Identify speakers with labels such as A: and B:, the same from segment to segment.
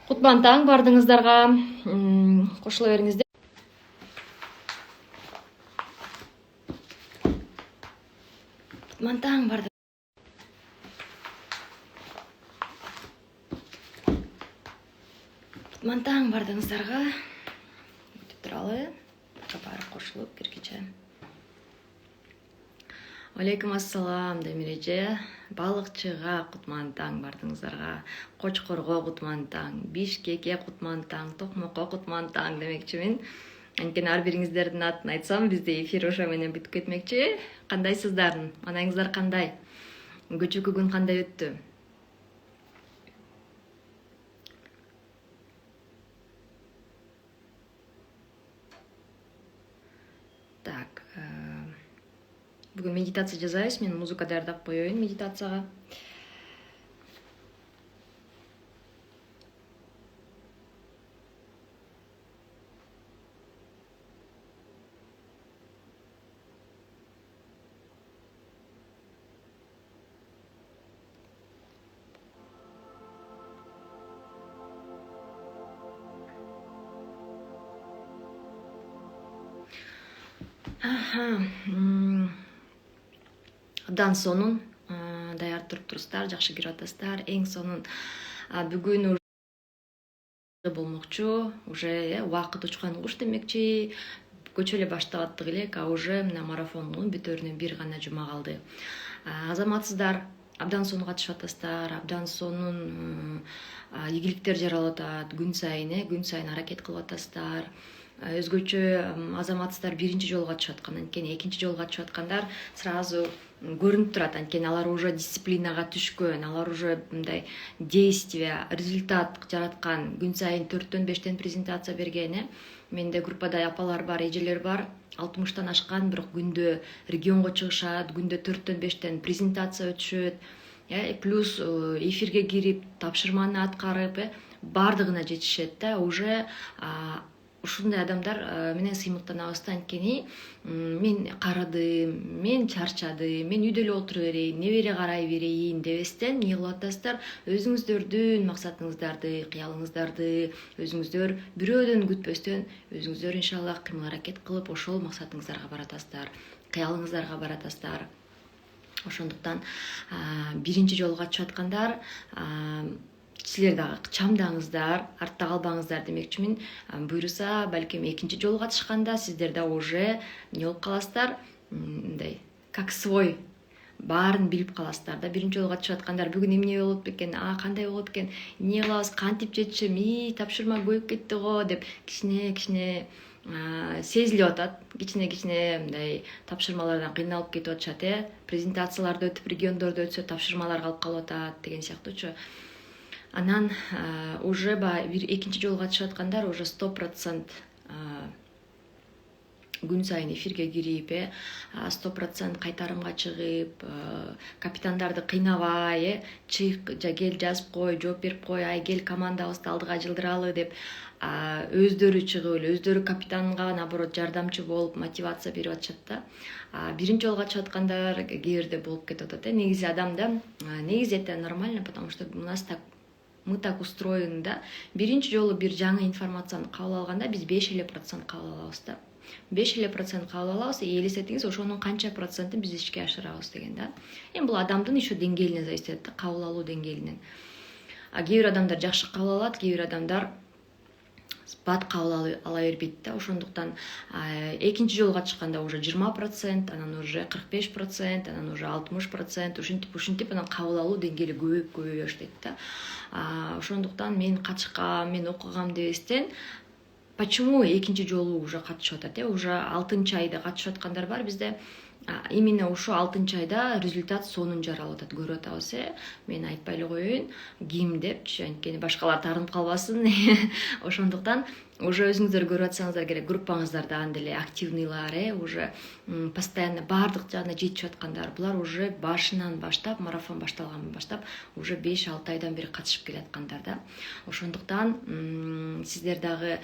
A: Кутман таң бардыңыздарга кошула бериңиздер. Кутман таң барды. Кутман таң бардыңыздарга күтүп туралы. Барып кошулуп киргиче. Алейкум ассалам Демиреже. Балыкчыга Кутман таң бардыңыздарга, Кочкорго Кутман таң, Бишкекке Кутман таң, Токмокко Кутман таң демекчимин. Анткени ар бириңиздердин атын айтсам, бизде эфир ошо менен бүтүп кетмекчи. Кандайсыздар? Анаңыздар кандай? Көчүкү күн кандай өттү? Так, бүгүн медитация жасайбыз. Мен музыка даярдап коеюн медитацияга. Абдан сонун даяр туруп турсуздар, жакшы көрүп атасыздар. Эң сонун бүгүн болмокчу, уже убакыт учкан куш демекчи. Көчө эле баштап аттык элек, уже мына марафондун бүтөрүнө бир гана жума калды. Азаматсыздар, абдан сонун катышып атасыздар, абдан сонун ийгиликтер жаралып атат. Күн сайын аракет кылып атасыздар. Өзгөчө азаматсыздар биринчи жолу катышып аткан, анткени экинчи жолу катышып аткандар сразу көрүнүп турат, анткени алар уже дисциплинага түшкөн, алар уже мындай действие, результат жараткан, күн сайын 4-5 презентация берген. Менде группада апалар бар, эжелер бар, 60-тан ашкан, бирок күндө регионго чыгышат, күндө 4-5 презентация өтүшөт, плюс эфирге кирип, тапшырманы аткарып, бардыгына жетишет да. Уже ушундай адамдар менен сыймыктанабыз да, анткени мен карадым, мен чарчадым, мен үйдө эле отура берейин, небере карай берейин дебестен эмне кылып атасыздар? Өзүңүздөрдүн максатыңыздарды, кыялыңыздарды өзүңүздөр бирөөдөн күтпөстөн өзүңүздөр иншаллах кыймыл аракет кылып ошол максатыңыздарга баратасыздар, кыялыңыздарга баратасыздар. Ошондуктан биринчи жолу катышып аткандар, силер дагы чамдаңыздар, артта калбаңыздар демекчимин. Буюрса, балким экинчи жолу катышканда сиздер да уже эмне болуп каласыздар, мындай как свой, баарын билип каласыздар да. Биринчи жолу катышып аткандар бүгүн эмне болот бекен, кандай болот экен, эмне кылабыз, кантип жетишем, тапшырма көбөйүп кетти го деп кичине сезилип атат. Кичине мындай тапшырмалардан кыйналып кетип атышат, презентацияларды өтүп, региондорду өтсө тапшырмалар калып атат деген сыяктуучу. Анан уже экинчи жолу катышып аткандар уже 100% күн сайын эфирге кирип, 100% кайтарымга чыгып, капитандарды кыйнабай, чык, кел жазып кой, жооп берип кой, кел командабызды алдыга жылдыралы деп өздөрү чыгып эле, өздөрү капитанга наоборот жардамчы болуп мотивация берип атышат да. Биринчи жолу катышып аткандар кээ бирде болуп кетип атат. Негизи адамда, негизи это нормально, потому что у нас мы так устроены да. Биринчи жолу бир жаңы информацияны кабыл алганда биз 5% кабыл алабыз да. 5% кабыл алабыз, элестетиңиз, ошонун канча процентин биз ишке ашырабыз деген да. Эми бул адамдын еще деңгээлине зависит этет да, кабыл алуу деңгээлинен. Кээ бир адамдар жакшы кабыл алат, кээ бир адамдар бат кабыл ала бербейт да. Ошондуктан экинчи жолу катышканда уже 20%, анан уже 45%, анан уже 60%, ушинтип анан кабыл алуу деңгээли көбөйө баштайт да. Ошондуктан мен катышкам, мен окугам дебестен, почему экинчи жолу уже катышып атат, уже 6 айда катышып аткандар бар бизде. Именно ошо 6 айда результат сонун жаралып атат, көрүп атабыз. Мен айтпай эле коеюн, ким депчи, анткени башкалар таарынып калбасын. Ошондуктан уже өзүңүздөр көрүп атсаңыздар керек, группаңыздарда андай эле активныйлар, уже постоянно баардык жагына жетишип аткандар. Булар уже башынан баштап, марафон башталгандан баштап уже 5-6 айдан бери катышып келаткандар да. Ошондуктан сиздер дагы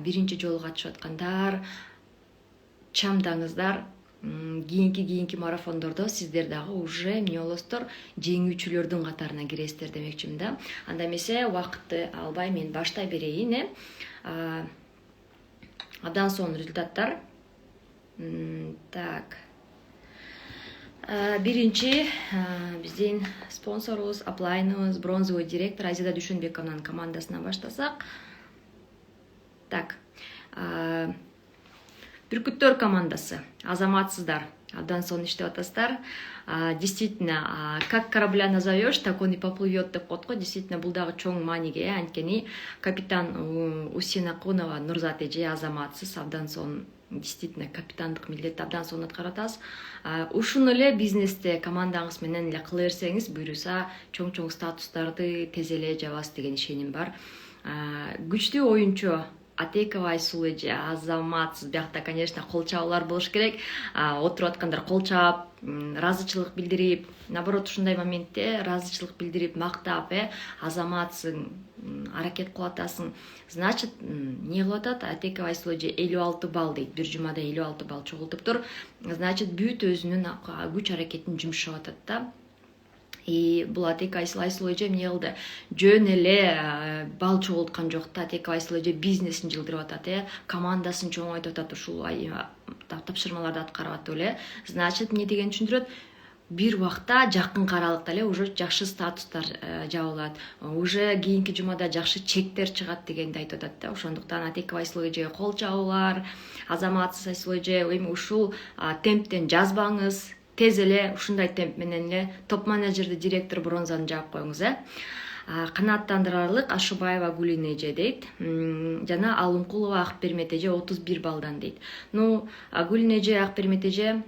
A: биринчи жолу катышып аткандар, чамдаңыздар, кийинки марафондордо сиздер дагы уже эмне болосуздар, жеңүүчүлөрдүн катарына киресиздер демекчимин да. Анда эмесе убакытты албай мен баштай берейин. Абдан сонун результаттар. Так. Биринчи биздин спонсорубуз, аплайныбыз, бронзовый директор Азида Дүйшөнбекованын командасынан баштасак. Так. Бүркүттөр командасы. Азаматсыздар. Абдан сонун иштеп атасыздар. Действительно, как корабля назовешь, так он и поплывет деп коет го. Действительно, бул дагы чоң мааниге. Анткени капитан Усина Кунова Нурзат эже азаматсыз, абдан сонун, действительно капитандык милдетти абдан сонун аткарып атасыз. Ушуну эле бизнесте командаңыз менен эле кыла берсеңиз, буюрса чоң статустарды тез эле жабасыз деген ишеним бар. Күчтүү оюнчу Атекова Айсул эже азаматсыз. Биякта, конечно, кол чабуулар болуш керек. Отуруп аткандар кол чаап, ыраазычылык билдирип, наоборот ушундай моментте ыраазычылык билдирип, мактап, азаматсың, аракет кылып атасың. Значит, не кылып атат? Атекова Айсул эже 56 балл дейт. Бир жумада 56 балл чогултуптур. Значит, бүт өзүнүн күч аракетин жумшап атат да. И бул Атекова Айсул эже эмне кылды? Жөн эле балл чогулткан жок да. Атекова Айсул эже бизнесин жылдырып атат, командасын чоңойтуп атат, ушул тапшырмаларды аткарып атып эле. Значит, эмне дегенди түшүндүрөт? Бир убакта жакын аралыкта эле уже жакшы статустар жабылат, уже кийинки жумада жакшы чектер чыгат дегенди айтып атат да. Ошондуктан Атекова Айсул эжеге кол чабуулар, азаматсыз Айсул эже, эми ушул темптен жазбаңыз. Тез эле ушундай темп менен эле топ менеджерди, директор бронзаны жаап коюңуз. Канааттандырарлык Ашыбаева Гулина эже дейт. Жана Алымкулова Акпермет эже 31 балдан дейт. Гулина эже, Акпермет эже,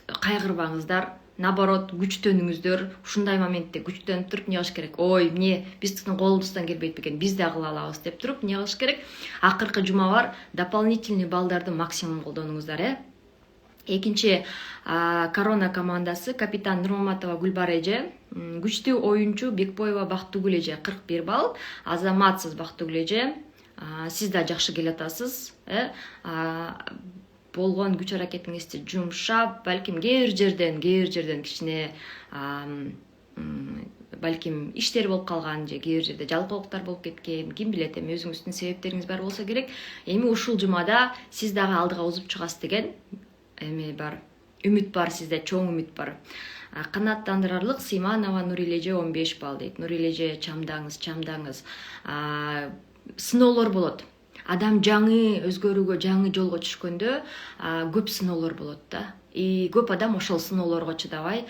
A: кайгырбаңыздар. Наоборот, күчтөнүңүздөр. Ушундай моментте күчтөнүп туруп, эмне кылыш керек? Ой, эмне биздин колубуздан келбейт бекен, биз да кыла алабыз деп туруп, эмне кылыш керек? Акыркы жума бар, дополнительный балдарды максимум колдонуңуздар. Экинчи корона командасы капитан Нурмаматова Гүлбар эже, күчтүү оюнчу Бекбоева Бактыгүл эже 41 балл, азаматсыз Бактыгүл эже, сиз да жакшы келатасыз, болгон күч аракетиңизди жумшап, балким кээ бир жерден кичине балким иштер болуп калган, же кээ бир жерде жалкоолуктар болуп кеткен, ким билет, эми өзүңүздүн себептериңиз бар болсо керек. Эми ушул жумада сиз дагы алдыга узуп чыгасыз деген эми бар, үмүт бар, сизде чоң үмүт бар. Канааттандырарлык Симанова Нурил эже 15 балл дейт. Нурил эже, чамдаңыз. Сыноолор болот. Адам жаңы өзгөрүүгө, жаңы жолго түшкөндө көп сыноолор болот да. И көп адам ошол сыноолорго чыдабай,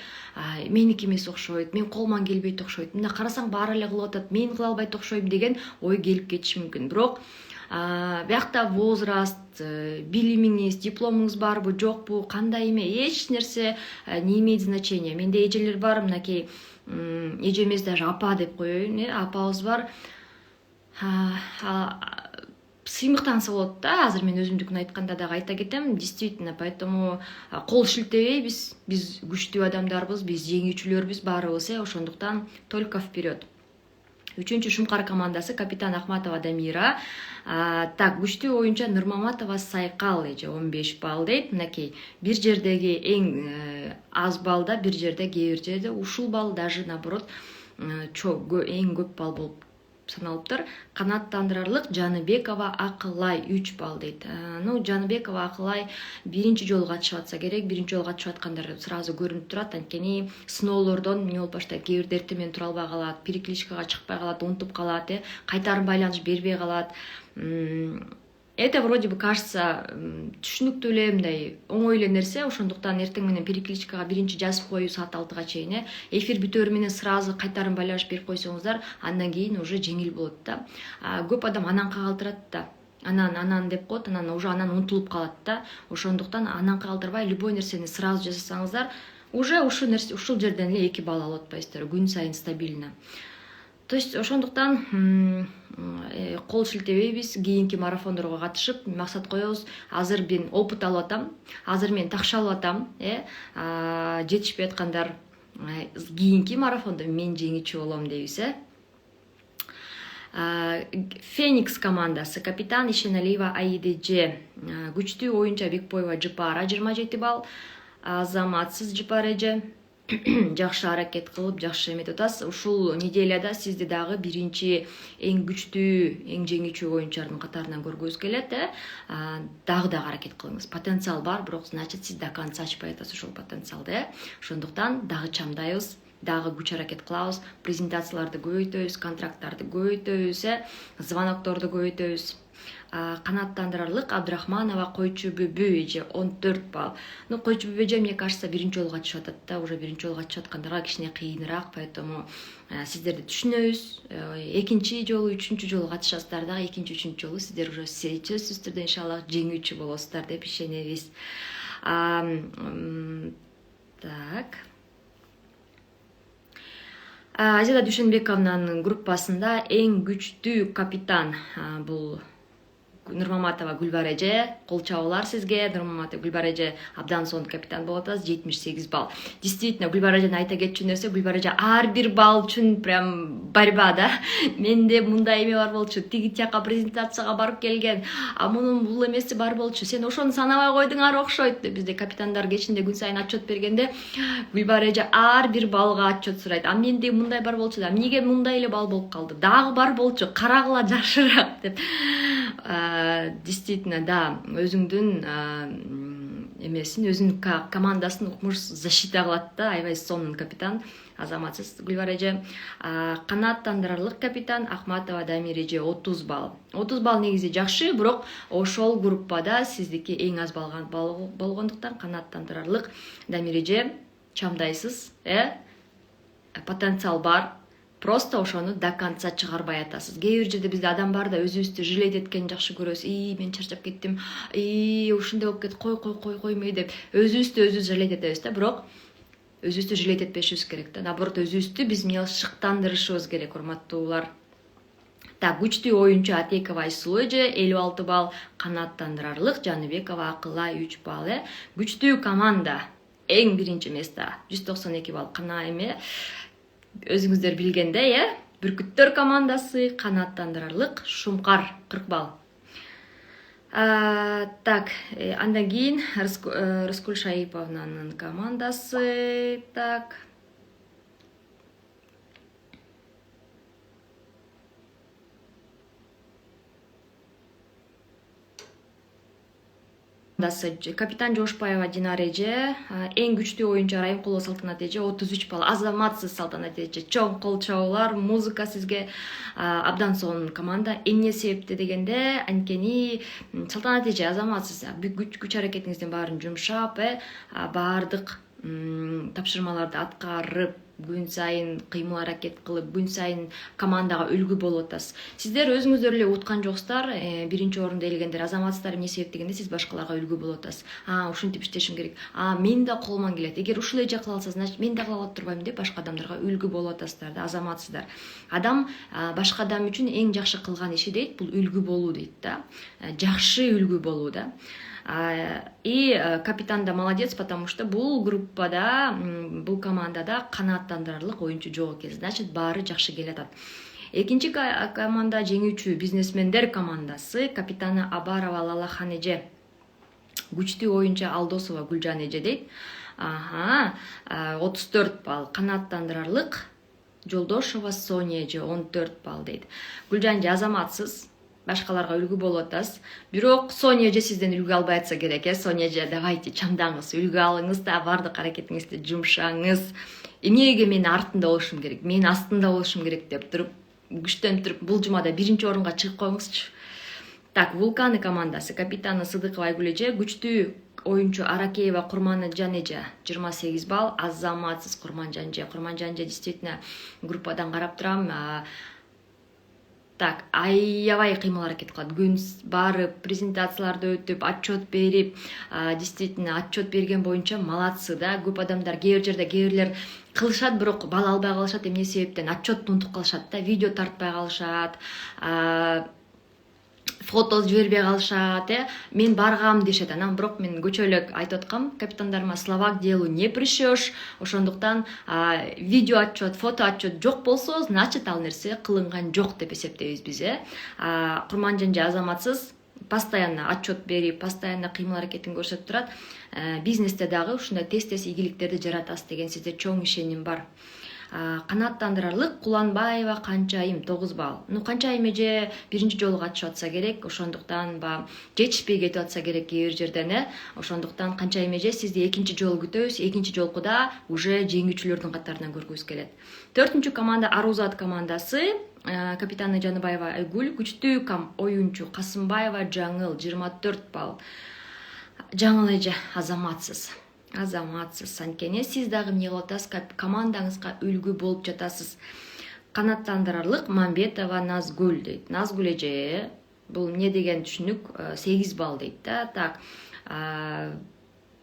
A: меники эмес окшойт, мен колуман келбейт окшойт, мына карасаң баары эле кылып атат, мен кыла албайт окшойм деген ой келип кетиши мүмкүн. Бирок биякта возраст, билимиңиз, дипломуңуз барбы, жокпу, кандай эме, эч нерсе не имеет значения. Менде эжелер бар, мынакей эжемиз даже апа деп коеюн, апабыз бар. Сыймыктанса болот да. Азыр мен өзүмдүкүн айтканда дагы айта кетем. Действительно, поэтому кол шилтебейбиз. Биз күчтүү адамдарбыз, биз жеңүүчүлөрбүз баарыбыз, ошондуктан только вперед. Үчүнчү Шумкар командасы капитан Ахматова Дамира. Так, күчтүү оюнчу Нурмаматова Сайкал эже 15 балл дейт. Мынакей, бир жердеги эң аз балда, бир жерде кээ бир жерде ушул балл даже наоборот эң көп балл болуп саналыптыр. Канааттандырарлык Жаныбекова Акылай 3 балл дейт. Жаныбекова Акылай биринчи жолу катышып атса керек. Биринчи жолу катышып аткандар сразу көрүнүп турат. Анткени сыноолордон эмне болуп баштайт, кээ бир дерти менен тура албай калат, перекличкага чыкпай калат, унутуп калат, кайтарым байланыш бербей калат. Это вроде бы кажется түшүнүктүү эле, мындай оңой эле нерсе. Ошондуктан эртең менен перекличкага биринчи жазып коюу саат 6-га чейин, эфир бүтөөрү менен сразу кайтарым байланыш берип койсоңуздар, андан кийин уже жеңил болот да. Көп адам анан кагалтырат да. Анан деп коет, анан уже унутулуп калат да. Ошондуктан анан кагалтырбай, любой нерсени сразу жасасаңыздар, уже ушул жерден эле 2 балл алып атпайсыздар, күн сайын стабильно. То есть ошондуктан кол шилтебейбиз, кийинки марафондорго катышып максат коебуз. Азыр мен опыт алып атам, азыр мен такшалып атам, жетишпей аткандар кийинки марафондо мен жеңүүчү болом дейбиз. Феникс командасы капитан Ишеналиева Аидеже, күчтүү оюнчу Бекбоева Жыпара 27 балл, азаматсыз Жыпар эже жакшы аракет кылып, жакшы эмет атасыз. Ушул неделяда сизди дагы биринчи эң күчтүү, эң жеңүүчү оюнчулардын катарынан көргүбүз келет. Дагы аракет кылыңыз. Потенциал бар, бирок значит сиз до конца ачпай атасыз ушул потенциалды. Ошондуктан дагы чамдайбыз, дагы күч аракет кылабыз, презентацияларды көбөйтөбүз, контракттарды көбөйтөбүз, звонокторду көбөйтөбүз. Канаттандырарлык Абдрахманова Койчу Бүбү эже 14 балл. Койчу Бүбү эже, мне кажется, биринчи жолу катышып атат да, уже биринчи жолу катышып аткандарга кичине кыйыныраак, поэтому сиздерди түшүнөбүз. Экинчи жолу, үчүнчү жолу катышасыздар дагы, экинчи, үчүнчү жолу сиздер уже сөзсүз түрдө иншалла жеңүүчү болосуздар деп ишенебиз. Так. Азида Дүйшөнбековнун группасында эң күчтүү капитан бул Нурмаматова Гүлбар эже. Кол чабуулар сизге. Нурмаматова Гүлбар эже абдан сонун капитан болуп атасыз, 78 балл. Действительно, Гүлбар эжени айта кетчү нерсе, Гүлбар эже ар бир балл үчүн прям борьба да. Менде мындай эме бар болчу, тиги тияка презентацияга барып келген, мунун бул эмеси бар болчу, сен ошону санабай койдуңар окшойт деп бизде капитандар кечинде күн сайын отчет бергенде Гүлбар эже ар бир баллга отчет сурайт. Менде мындай бар болчу да, эмнеге мындай эле балл болуп калды? Дагы бар болчу, карагыла жакшыраак деп. Действительно, да, өзүңдүн эмесин, өзүнүн командасын укмуш защита кылат да, аябай сонун капитан, азаматсыз Гүлбар эже. Канаттандырарлык капитан Ахматова Дамир эже 30 балл. 30 балл негизи жакшы, бирок ошол группада сиздики эң аз болгондуктан канаттандырарлык Дамир эже чамдайсыз, потенциал бар. Просто ошону до конца чыгарбай атасыз. Кээ бир жерде бизде адам бар да, өзүбүздү жилет эткенди жакшы көрөбүз. Мен чарчап кеттим. Ушундай болуп кетти. Коймой деп өзүбүздү жилет этебиз да, бирок өзүбүздү жилет этпешибиз керек да. Наоборот, өзүбүздү биз шыктандырышыбыз керек, урматтуулар. Так, күчтүү оюнчу Атекова Айсулуу эже 56 балл, канаттандырарлык Жаныбекова Акылай 3 балл. Күчтүү команда эң биринчи место 192 балл. Кана эме өзүңүздөр билгендей, Бүркүттөр командасы, канаттандырарлык Шумкар 40 балл. Так, андан кийин Рыскүл Шаиповнанын командасы. Так. Капитан Жошпаева Динар эже, эң күчтүү оюнчу Райымкулова Салтанат эже 33 балл. Азаматсыз Салтанат эже, чоң кол чабуулар, музыка сизге. Абдан сонун команда. Эмне себепте дегенде, анткени Салтанат эже азаматсыз, күч аракетиңиздин баарын жумшап, баардык тапшырмаларды аткарып, күн сайын кыймыл аракет кылып, күн сайын командага үлгү болуп атасыз. Сиздер өзүңүздөр эле уткан жоксуздар, биринчи орунда элгендер азаматсыздар. Эмне себеп дегенде, сиз башкаларга үлгү болуп атасыз. Ушинтип иштешим керек. Мен да колуман келет. Эгер ушул эже кыла алса, значит мен да кыла алат турбайм деп башка адамдарга үлгү болуп атасыздар да, азаматсыздар. Адам башка адам үчүн эң жакшы кылган иши дейт, бул үлгү болуу дейт да. Жакшы үлгү болуу да. И капитан да молодец, потому что бул группада, бул командада канаттандырарлык оюнчу жок экен. Значит, баары жакшы келатат. Экинчи команда жеңүүчү бизнесмендер командасы, капитаны Абарова Лалахан эже. Күчтүү оюнчу Алдосова Гүлжан эже дейт. 34 балл. Канаттандырарлык Жолдошова Соня эже 14 балл дейт. Гүлжан эже азаматсыз, башкаларга үлгү болуп атасыз. Бирок Соня эже сизден үлгү албай атса керек, Соня эже, давайте чамдаңыз, үлгү алыңыз да, бардык аракетиңизди жумшаңыз. Эмнеге мен артында болушум керек, мен астында болушум керек деп туруп, күчтөнүп туруп, бул жумада биринчи орунга чыгып коюңузчу. Так, Вулканы командасы, капитаны Сыдыкова Айгүл эже, күчтүү оюнчу Аракеева Курманжан эже 28 балл, азаматсыз Курманжан эже действительно группадан карап турам. Так, аябай кыймыл аракет кылат. Күн барып, презентацияларды өтүп, отчет берип, действительно отчет берген боюнча молодцы да. Көп адамдар кээ жерде кээрлер кылышат, бирок бала албай калышат. Эмне себептен? Отчетту унутуп калышат да, видео тартпай калышат. фото жибербей калышат, мен баргам дешет. Анан бирок мен көчөлүк айтып аткам капитандарыма: словак делу не пришьешь, ошондуктан видео отчет, фото отчет жок болсо, значит ал нерсе кылынган жок деп эсептейбиз биз. Курманжанжа азаматсыз постоянно отчет берип, постоянно кыймыл аракетин көрсөтүп турат. Бизнесте дагы ушундай тез ийгиликтерди жаратасыз деген сизде чоң ишеним бар. Канааттандырарлык Куланбаева Канчайым 9 балл. Канчайым эже биринчи жолу катышып атса керек, ошондуктан жетишпей кетип атса керек кээ бир жерден. Ошондуктан Канчайым эже сизди экинчи жолу күтөбүз. Экинчи жолкуда уже жеңүүчүлөрдүн катарынан көргүбүз келет. 4-чү команда Арузат командасы. Капитаны Жаныбаева Айгүл, күчтүү оюнчу Касымбаева Жаңыл 24 балл. Жаңыл эже азаматсыз. Анткени сиз дагы эмне кылып атасыз? Командаңызга үлгү болуп жатасыз. Канааттандырарлык Мамбетова Назгүл дейт. Назгүл эже бул эмне деген түшүнүк? 8 балл дейт да. Так.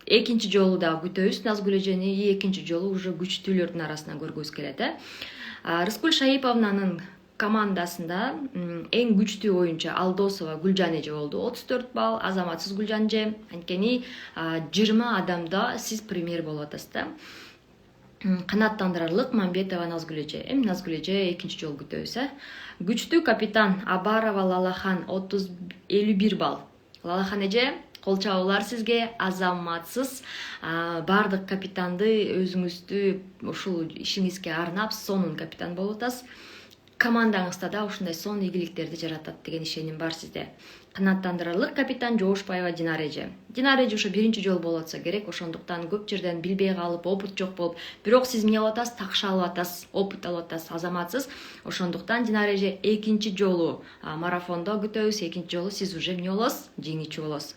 A: Экинчи жолу да күтөбүз Назгүл эжени, экинчи жолу уже күчтүүлөрдүн арасынан көргүбүз келет. Рыскүл Шаиповнанын командасында эң күчтүү оюнчу Алдосова Гүлжан эже болду. 34 балл. Азаматсыз Гүлжан эже. Анткени 20 адамда сиз премьер болуп атасыз да. Канааттандырарлык Мамбетова Назгүл эже. Назгүл эже экинчи жолу күтөбүз. Күчтүү капитан Абарова Лалахан 51 балл. Лалахан эже, кол чабуулар сизге. Азаматсыз бардык капитанды өзүңүздү ушул ишиңизге арнап сонун капитан болуп атасыз. Командаңызда да ушундай сонун ийгиликтерди жаратат деген ишеним бар сизде. Канааттандырарлык капитан Жоошбаева Динара эже. Динара эже ошо биринчи жолу болуп атса керек, ошондуктан көп жерден билбей калып, опыт жок болуп, бирок сиз эмне кылып атасыз? Такша алып атасыз, опыт алып атасыз, азаматсыз. Ошондуктан Динара эже экинчи жолу марафондо күтөбүз. Экинчи жолу сиз уже эмне болосуз? Жеңүүчү болосуз.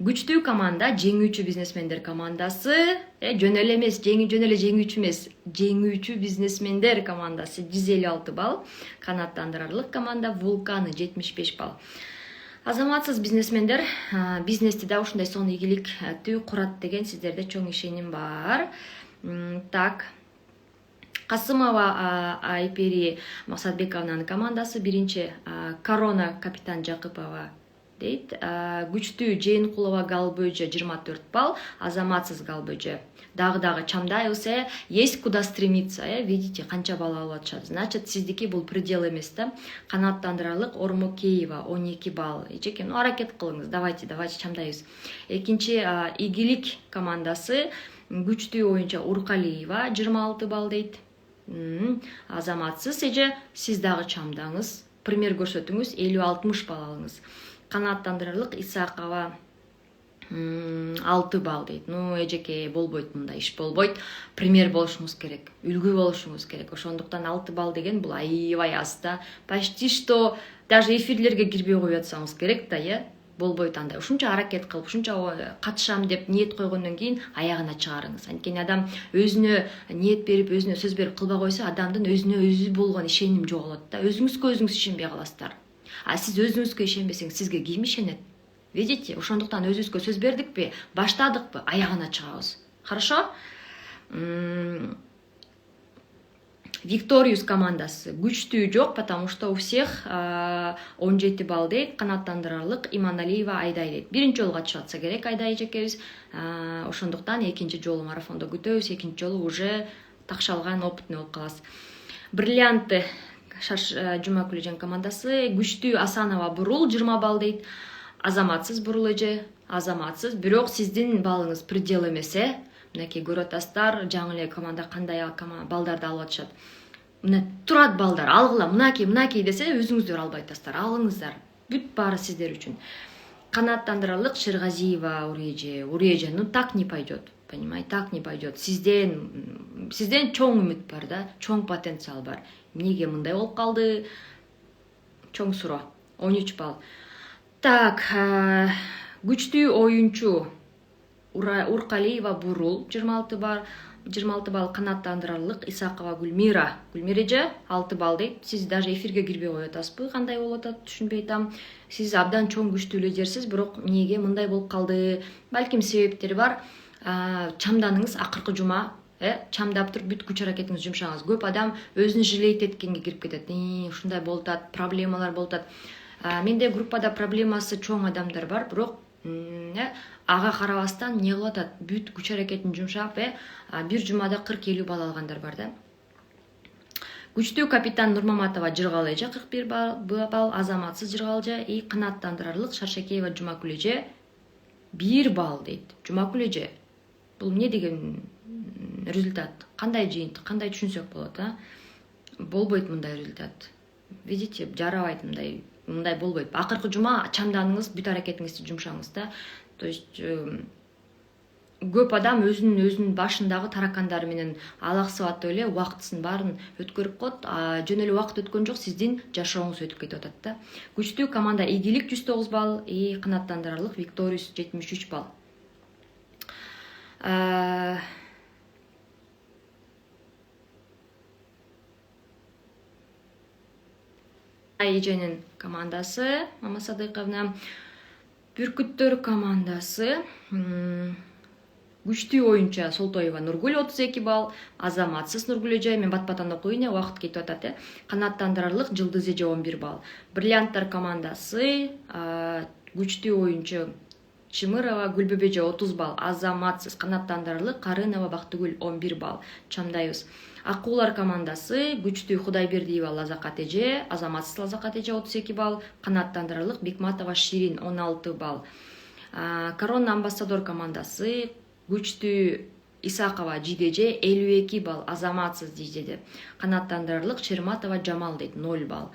A: Күчтүү команда жеңүүчү бизнесмендер командасы. Жөн эле эмес, жеңүүчү эмес, жеңүүчү бизнесмендер командасы 156 балл. Канааттандырарлык команда Вулканы 75 балл. Азаматсыз бизнесмендер бизнести да ушундай сонун ийгиликтүү курат деген сиздерде чоң ишеним бар. Так. Касымова Айпери Максатбековнанын командасы биринчи. Корона капитан Жакыпова дейт. Күчтүү Жээнкулова Галбөжө 24 балл. Азаматсыз Галбөжө. Дагы чамдайбыз, есть куда стремиться, видите, канча балл алып атышат. Значит, сиздики бул предел эмес да. Канааттандырарлык Ормокеева 12 балл. Эчеке, аракет кылыңыз, давайте чамдайбыз. Экинчи игилик командасы күчтүү оюнчу Уркалиева 26 балл дейт. Азаматсыз эже, сиз дагы чамдаңыз, пример көрсөтүңүз, 50-60 балл алыңыз. Канааттандырарлык Исакова 6 балл дейт. Эжеке, болбойт, мындай иш болбойт. Пример болушуңуз керек, үлгү болушуңуз керек. Ошондуктан 6 балл деген бул аябай аз да. Почти что даже эфирлерге кирбей коюп атсаңыз керек да, болбойт андай. Ушунча аракет кылып, ушунча катышам деп ниет койгондон кийин аягына чыгарыңыз. Анткени адам өзүнө ниет берип, өзүнө сөз берип кылбай койсо, адамдын өзүнө өзү болгон ишеним жоголот да. Өзүңүзгө өзүңүз ишенбей каласыздар. Сиз өзүңүзгө ишенбесеңиз, сизге ким ишенет? Видите, ошондуктан өзүбүзгө сөз бердикпи, баштадыкпы, аягына чыгабыз. Хорошо? Викториус командасы күчтүү жок, потому что у всех 17 балл дейт. Канааттандырарлык Иманалиева Айдай дейт. Биринчи жолу катышып атса керек Айдай эжекебиз. Ошондуктан экинчи жолу марафондо күтөбүз. Экинчи жолу уже такшалган, опытный болуп каласыз. Бриллианты Жумакүл эженин командасы күчтүү Асанова Бурул 20 балл дейт. Азаматсыз Бурул эже, азаматсыз, бирок сиздин баллыңыз предел эмес. Мынакей көрүп атасыздар, жаңы эле команда кандай балдарды алып атышат. Мына турат балдар, алгыла, мынакей десе, өзүңүздөр албай атасыздар, алыңыздар. Бүт баары сиздер үчүн. Канааттандырарлык Шергазиева Уреже, так не пойдет. Понимаете, так не пойдет. Сизден чоң үмүт бар да, чоң потенциал бар. Эмнеге мындай болуп калды? Чоң суроо. 13 балл. Так, күчтүү оюнчу Уркалиева Бурул 26 балл. Канааттандырарлык Исакова Гүлмира эже 6 балл дейт. Сиз даже эфирге кирбей коюп атасызбы? Кандай болуп атат, түшүнбөй атам. Сиз абдан чоң күчтүү лидерсиз, бирок эмнеге мындай болуп калды? Балким себептери бар. Чамданыңыз акыркы жума, чамдап туруп бүт күч аракетиңизди жумшаңыз. Көп адам өзүн жалейт эткенге кирип кетет. Ушундай болуп атат, проблемалар болуп атат. Менде группада проблемасы чоң адамдар бар, бирок ага карабастан не кылып атат, бүт күч аракетин жумшап, бир жумада 40-50 балл алгандар бар да. Күчтүү капитан Нурмаматова Жыргал эже 41 балл, Азаматсыз Жыргал эже и канааттандырарлык Шаршакеева Жумакүл эже 1 балл дейт. Жумакүл эже, бул эмне деген результат? Кандай жыйынтык, кандай түшүнсөк болот, Болбойт мындай результат. Видите, жарабайт мындай болбойт. Акыркы жума чамданыңыз, бүт аракетиңизди жумшаңыз да. То есть көп адам өзүнүн башындагы таракандары менен алаксып атып эле убактысын баарын өткөрүп коет, жөн эле убакыт өткөн жок, сиздин жашооңуз өтүп кетип атат да. Күчтүү команда Ийгилик 109 балл и канааттандырарлык Викториус 73 балл. Эженин командасы Мама Садыковна, Бүркүттөр командасы күчтүү оюнчу Солтоева Нургүл 32 балл, Азаматсыз Нургүл эже, мен бат-баттан окуйын, убакыт кетип атат, Канааттандырарлык Жылдыз эже 11 балл. Бриллианттар командасы күчтүү оюнчу Чымырова Гүлбөбө эже 30 балл, Азаматсыз канааттандырарлык Карынова Бактыгүл 11 балл. Чамдайбыз. Акуулар командасы күчтүү Кудайбердиева Лазакат эже, Азаматсыз Лазакат эже 32 балл, канааттандырарлык Бекматова Ширин 16 балл. Корона Амбассадор командасы күчтүү Исакова Жиде эже 52 балл, Азаматсыз Жиде, канааттандырарлык Шерматова Жамал дейт 0 балл.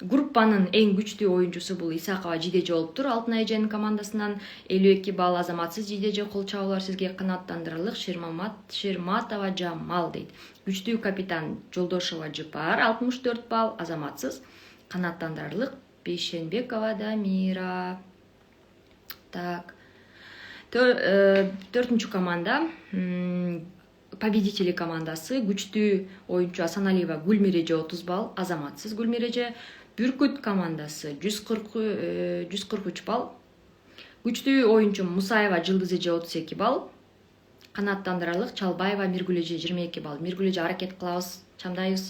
A: Группанын эң күчтүү оюнчусу бул Исакова Жидеже болуп тур. Алтын эженин командасынан 52 балл, Азаматсыз Жидеже, кол чабуулар сизге, канааттандырарлык Шерматова Жамал дейт. Күчтүү капитан Жолдошова Жыпар 64 балл, Азаматсыз, канааттандырарлык Бейшенбекова Дамира. Так. Төртүнчү команда победители командасы күчтүү оюнчу Асаналиева Гүлмиреже 30 балл, Азаматсыз Гүлмиреже. Бүркүт командасы 143 балл. Күчтүү оюнчу Мусаева Жылдыз эже 32 балл. Канааттандырарлык Чалбаева Миргүл эже 22 балл. Миргүл эже аракет кылабыз, чамдайбыз.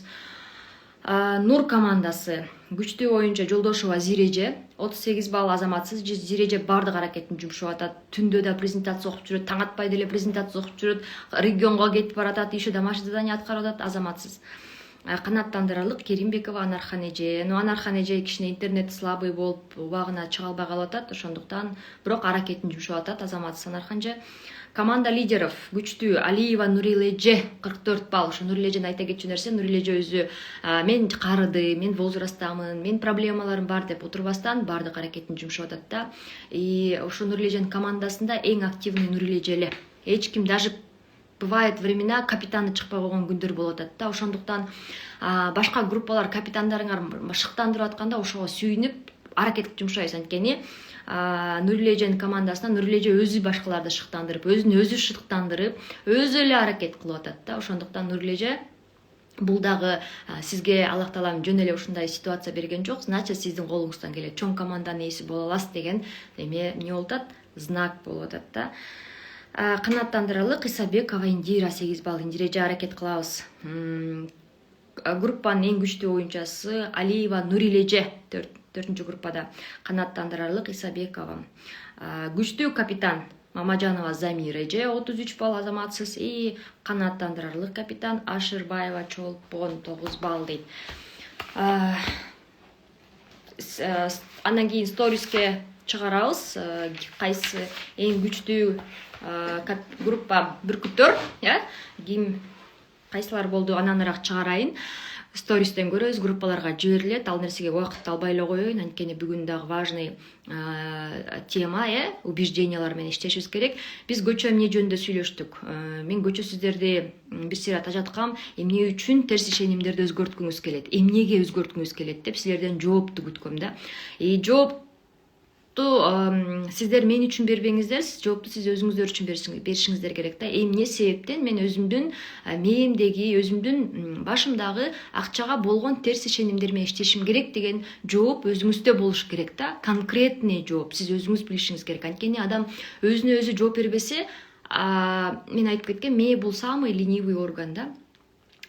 A: Нур командасы күчтүү оюнчу Жолдошова Зиреже 38 балл, Азаматсыз Зиреже бардык аракетин жумшап атат. Түндө да презентация окуп жүрөт, таң атпай деле презентация окуп жүрөт, регионго кетип баратат, еще домашний задание аткарып атат, Азаматсыз. Канааттандырарлык Керимбекова Анархан эже. Анархан эже кичине интернет слабый болуп, убагына чыга албай калып атат, ошондуктан бирок аракетин жумшап атат, Азаматсыз Анархан эже. Команда лидеров күчтүү Алиева Нурил эже 44 балл. Ошо Нурил эжени айта кетчү нерсе, Нурил эже өзү мен карыды, мен возрастамын, мен проблемаларым бар деп отурбастан бардык аракетин жумшап атат да. И ошо Нурил эженин командасында эң активный Нурил эже эле. Эч ким, даже бывает времена капитаны чыкпай койгон күндөр болуп атат да. Ошондуктан башка группалар капитандарыңар шыктандырып атканда ошого сүйүнүп аракет жумшайбыз, анткени Нурил эженин командасына Нурил эже өзү башкаларды шыктандырып, өзүн өзү шыктандырып, өзү эле аракет кылып атат да. Ошондуктан Нурил эже бул дагы сизге Аллах Таалам жөн эле ушундай ситуация берген жок, значит сиздин колуңуздан келет. Чоң команданын ээси боло аласыз деген эме болуп атат, знак болуп атат да. Канааттандырарлык Исабекова Индира 8 балл. Индира эже аракет кылабыз. Группанын эң күчтүү оюнчусы Алиева Нурил эже 4-чү группада, канааттандырарлык Исабекова. Күчтүү капитан Мамажанова Замира эже 33 балл, Азаматсыз, и канааттандырарлык капитан Ашырбаева Чолпон 9 балл дейт. Андан кийин сториске чыгарабыз, кайсы эң күчтүү группа бүркүттөр, ким кайсылар болду, ананыраак чыгарайын. Стористен көрөбүз, группаларга жиберилет. Ал нерсеге убакытты албай эле коеюн, анткени бүгүн дагы важный тема, убеждениялар менен иштешибиз керек. Биз көчө эмне жөнүндө сүйлөштүк. Мен көчө сиздерди бир сыйра тажаткам, эмне үчүн терс ишенимдерди өзгөрткүңүз келет, эмнеге өзгөрткүңүз келет деп силерден жоопту күткөм да. Жоопту сиздер мен үчүн бербеңиздер, жоопту сиз өзүңүздөр үчүн беришиңиздер керек да. Эмне себептен мен өзүмдүн мээмдеги, өзүмдүн башымдагы акчага болгон терс ишенимдер менен иштешим керек деген жооп өзүңүздө болуш керек да. Конкретный жооп сиз өзүңүз билишиңиз керек. Анткени адам өзүнө өзү жооп бербесе, мен айтып кеткен, мээ бул самый ленивый орган да.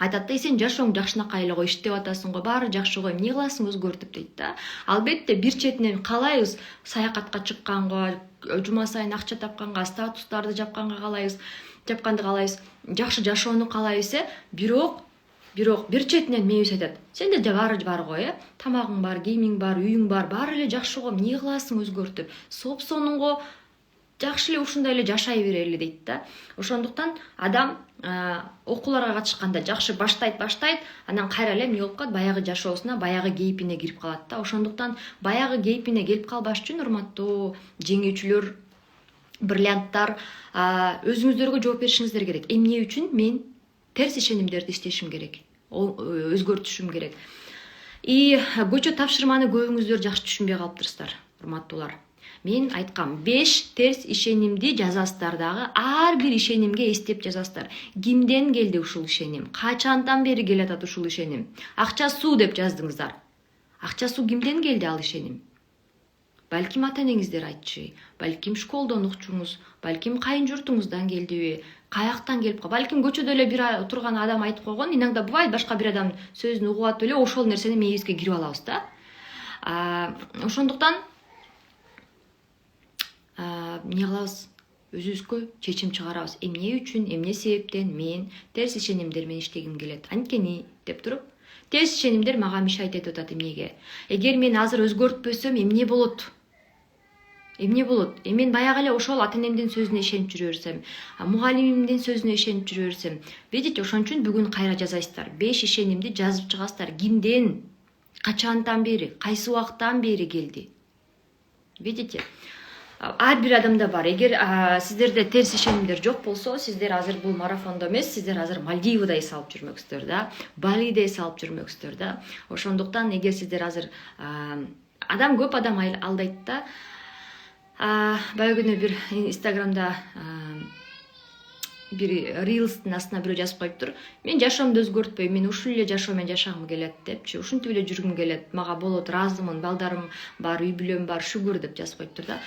A: айтат да, сен жашооң жакшынакай эле го, иштеп атасың го, баары жакшы го, эмне кыласың өзгөртүп дейт да. Албетте бир четинен каалайбыз саякатка чыкканга, жума сайын акча тапканга, статустарды жапканды каалайбыз, жакшы жашоону каалайбыз, бирок бир четинен мээбиз айтат, сенде да баары бар го, тамагың бар, кийимиң бар, үйүң бар, баары эле жакшы го, эмне кыласың өзгөртүп, сопсонуңго жакшы эле ушундай эле жашай берели дейт да. Ошондуктан адам окууларга катышканда жакшы баштайт, анан кайра эле эмне болуп калат, баягы жашоосуна, баягы кейпине кирип калат да. Ошондуктан баягы кейпине келип калбаш үчүн, урматтуу жеңүүчүлөр, бриллианттар, өзүңүздөргө жооп беришиңиздер керек. Эмне үчүн мен терс ишенимдерди иштешим керек, өзгөртүшүм керек. И көчө тапшырманы көбүңүздөр жакшы түшүнбөй калыптырсыздар, урматтуулар. Мен айткам, 5 терс ишенимди жазасыздар дагы, ар бир ишенимге эстеп жазасыздар. Кимден келди ушул ишеним? Качандан бери келатат ушул ишеним? Акча суу деп жаздыңыздар. Акча суу кимден келди ал ишеним? Балким ата энеңиздер айтчу, балким школдон укчуңуз, балким кайын журтуңуздан келдиби, каяктан келип калды. Балким көчөдө эле бир турган адам айтып койгон, иногда бывает, башка бир адам сөзүн угуп атып эле ошол нерсени мээбизге кирип алабыз да. Ошондуктан эмне кылабыз? Өзүбүзгө чечим чыгарабыз. Эмне үчүн, эмне себептен мен терс ишенимдер менен иштегим келет? Анткени деп туруп, терс ишенимдер мага мешайт этип атат эмнеге? Эгер мен азыр өзгөртпөсөм эмне болот? Мен баягы эле ошол ата энемдин сөзүнө ишенип жүрө берсем, мугалимимдин сөзүнө ишенип жүрө берсем. Видите, ошон үчүн бүгүн кайра жазасыздар. 5 ишенимди жазып чыгасыздар. Кимден, качандан бери, кайсы убакыттан бери келди? Видите? Ар бир адамда бар. Эгер сиздерде терс ишенимдер жок болсо, сиздер азыр бул марафондо эмес, сиздер азыр Мальдивада эс алып жүрмөксүздөр да, Балиде эс алып жүрмөксүздөр да. Ошондуктан эгер сиздер азыр көп адам алдайт да. Баягы күнү бир Инстаграмда бир рилстин астына бирөө жазып коюптур. Мен жашоомду өзгөртпөйм, мен ушул эле жашоо менен жашагым келет депчи. Ушинтип эле жүргүм келет. Мага болот, ыраазымын, балдарым бар, үй бүлөм бар, шүгүр деп жазып коюптур да.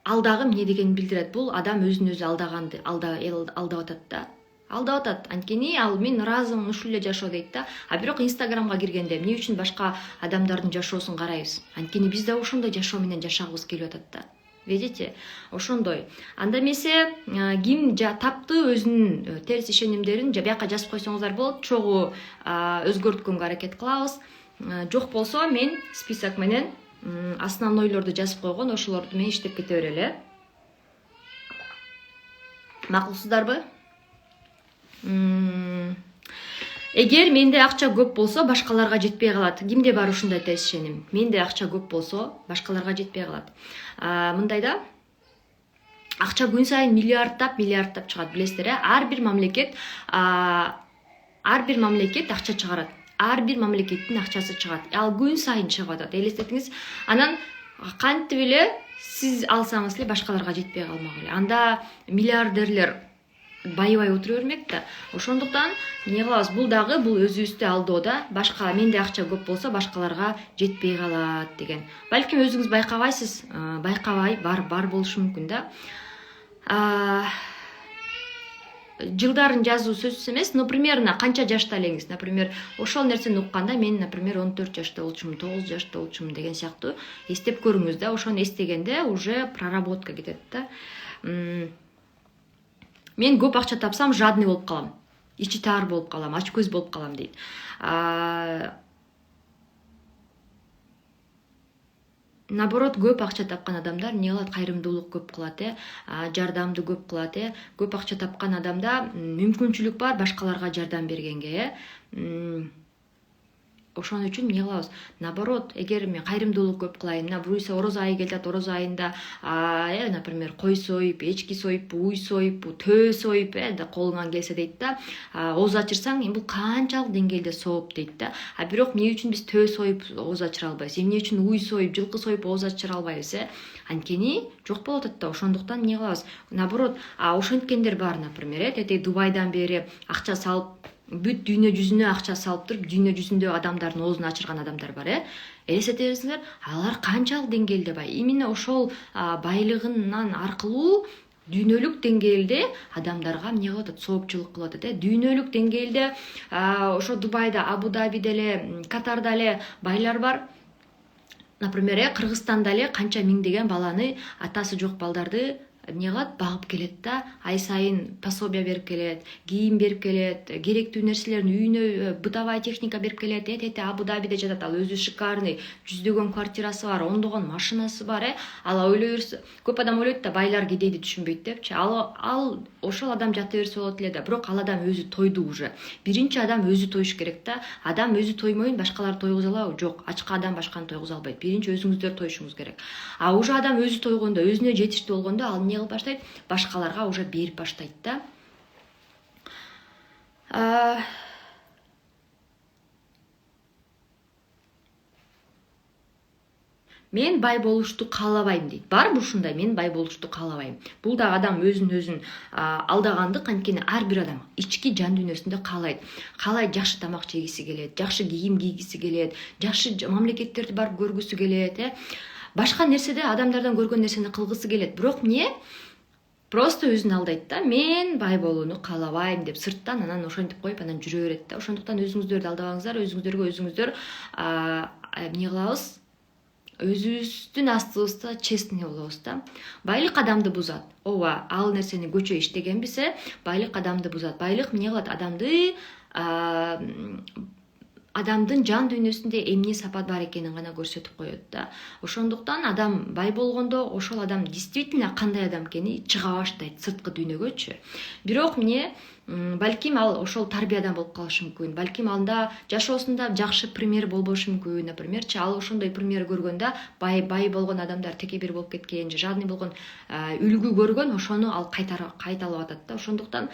A: Ал дагы эмне дегенин билдирет. Бул адам өзүн өзү алдап атат да. Алдап атат. Анткени ал мен ыраазымын, ушул эле жашоо дейт да. Бирок Инстаграмга киргенде эмне үчүн башка адамдардын жашоосун карайбыз? Анткени биз да ошондой жашоо менен жашагыбыз келип атат да. Видите? Ошондой. Анда эмесе ким тапты өзүнүн терс ишенимдерин бияка жазып койсоңуздар болот. Чогуу өзгөрткөнгө аракет кылабыз. Жок болсо мен список менен основнойлорду жазып койгон, ошолорду менен иштеп кете берели. Макулсуздарбы? Эгер менде акча көп болсо, башкаларга жетпей калат. Кимде бар ушундай терс ишеним? Менде акча көп болсо, башкаларга жетпей калат. Мындай да, акча күн сайын миллиардтап чыгат, билесиздер, ар бир мамлекет акча чыгарат. Ар бир мамлекеттин акчасы чыгат. Ал күн сайын чыгып атат. Элестетиңиз. Анан кантип эле сиз алсаңыз эле башкаларга жетпей калмак эле. Анда миллиардерлер байыбай отура бермек да. Ошондуктан эмне кылабыз? Бул дагы бул өзүбүздү алдоо да. Башка менде акча көп болсо, башкаларга жетпей калат деген. Балким өзүңүз байкабайсыз, байкабай бар болушу мүмкүн да. Жылдарын жазуу сөзсүз эмес, но примерно канча жашта элеңиз? Например, ошол нерсени укканда мен, например, 14 жашта болчумун, 9 жашта болчумун деген сыяктуу эстеп көрүңүз да. Ошону эстегенде уже проработка кетет да. Мен көп акча тапсам, жадный болуп калам. Ичи таар болуп калам, ач көз болуп калам дейт. Наоборот, көп акча тапкан адамдар эмне кылат? Кайрымдуулук көп кылат, жардамды көп кылат, Көп акча тапкан адамда мүмкүнчүлүк бар башкаларга жардам бергенге, Ошон үчүн эмне кылабыз? Наоборот, эгер мен кайрымдуулук көп кылайын, мына буюрса орозо айы келатат, орозо айында, например, кой союп, эчки союп, уй союп, төө союп, колуңан келсе дейт да, ооз ачырсаң, бул канчалык деңгээлде сооп дейт да. Бирок эмне үчүн биз төө союп ооз ачыра албайбыз? Эмне үчүн уй союп, жылкы союп ооз ачыра албайбыз? Анткени жок болуп атат да. Ошондуктан эмне кылабыз? Наоборот, ошенткендер бар, например, Дубайдан бери акча салып, бүт дүйнө жүзүнө акча салып туруп, дүйнө жүзүндө адамдардын оозун ачырган адамдар бар, Элестетесиңер, алар канчалык деңгээлде бай. Именно ошол байлыгынан аркылуу дүйнөлүк деңгээлде адамдарга эмне кылып атат, соопчулук кылып атат. Дүйнөлүк деңгээлде ошо Дубайда, Абу Дабиде эле, Катарда эле байлар бар. Например, Кыргызстанда эле канча миңдеген баланы, атасы жок балдарды эмне кылат, багып келет да, ай сайын пособие берип келет, кийим берип келет, керектүү нерселерин үйүнө бытовая техника берип келет. Эте Абу Дабиде жатат, ал өзү шикарный, жүздөгөн квартирасы бар, ондогон машинасы бар. Ал ойлой берсе, көп адам ойлойт да, байлар кедейди түшүнбөйт депчи. Ал ошол адам жата берсе болот эле да, бирок ал адам өзү тойду уже. Биринчи адам өзү тоюш керек да. Адам өзү тоймойн, башкалар тойгуза алабы? Жок, ачка адам башканы тойгуза албайт. Биринчи өзүңүздөр тоюшуңуз керек. А уже адам өзү тойгондо, өзүнө жетиштүү болгондо, ал эмне кылып баштайт? Башкаларга уже берип баштайт да. Мен бай болушту каалабайм дейт. Барбы ушундай? Мен бай болушту каалабайм. Бул да адам өзүн алдагандык. Анткени ар бир адам ички жан дүйнөсүндө каалайт жакшы тамак жегиси келет, жакшы кийим кийгиси келет, жакшы мамлекеттерди барып көргүсү келет, башка нерседе адамдардан көргөн нерсени кылгысы келет. Бирок эмне? Просто өзүн алдайт да. Мен бай болууну каалабайм деп сырттан анан ошентип коюп анан жүрө берет да. Ошондуктан өзүңүздөрдү алдабаңыздар, өзүңүздөр эмне кылабыз? Өзүбүздүн астыбызда честный болобуз да. Байлык адамды бузат. Ооба, ал нерсени көчө иштегенбиз, байлык адамды бузат. Байлык эмне кылат? Адамдын жан дүйнөсүндө эмне сапат бар экенин гана көрсөтүп коет да. Ошондуктан адам бай болгондо ошол адам действительно кандай адам экени чыга баштайт сырткы дүйнөгөчү. Бирок эмне, балким ал ошол тарбиядан болуп калышы мүмкүн. Балким анда жашоосунда жакшы пример болбошу мүмкүн. Напримерчи, ал ошондой пример көргөндө бай болгон адамдар теке бир болуп кеткен, же жадный болгон үлгү көргөн, ошону ал кайталап атат да. Ошондуктан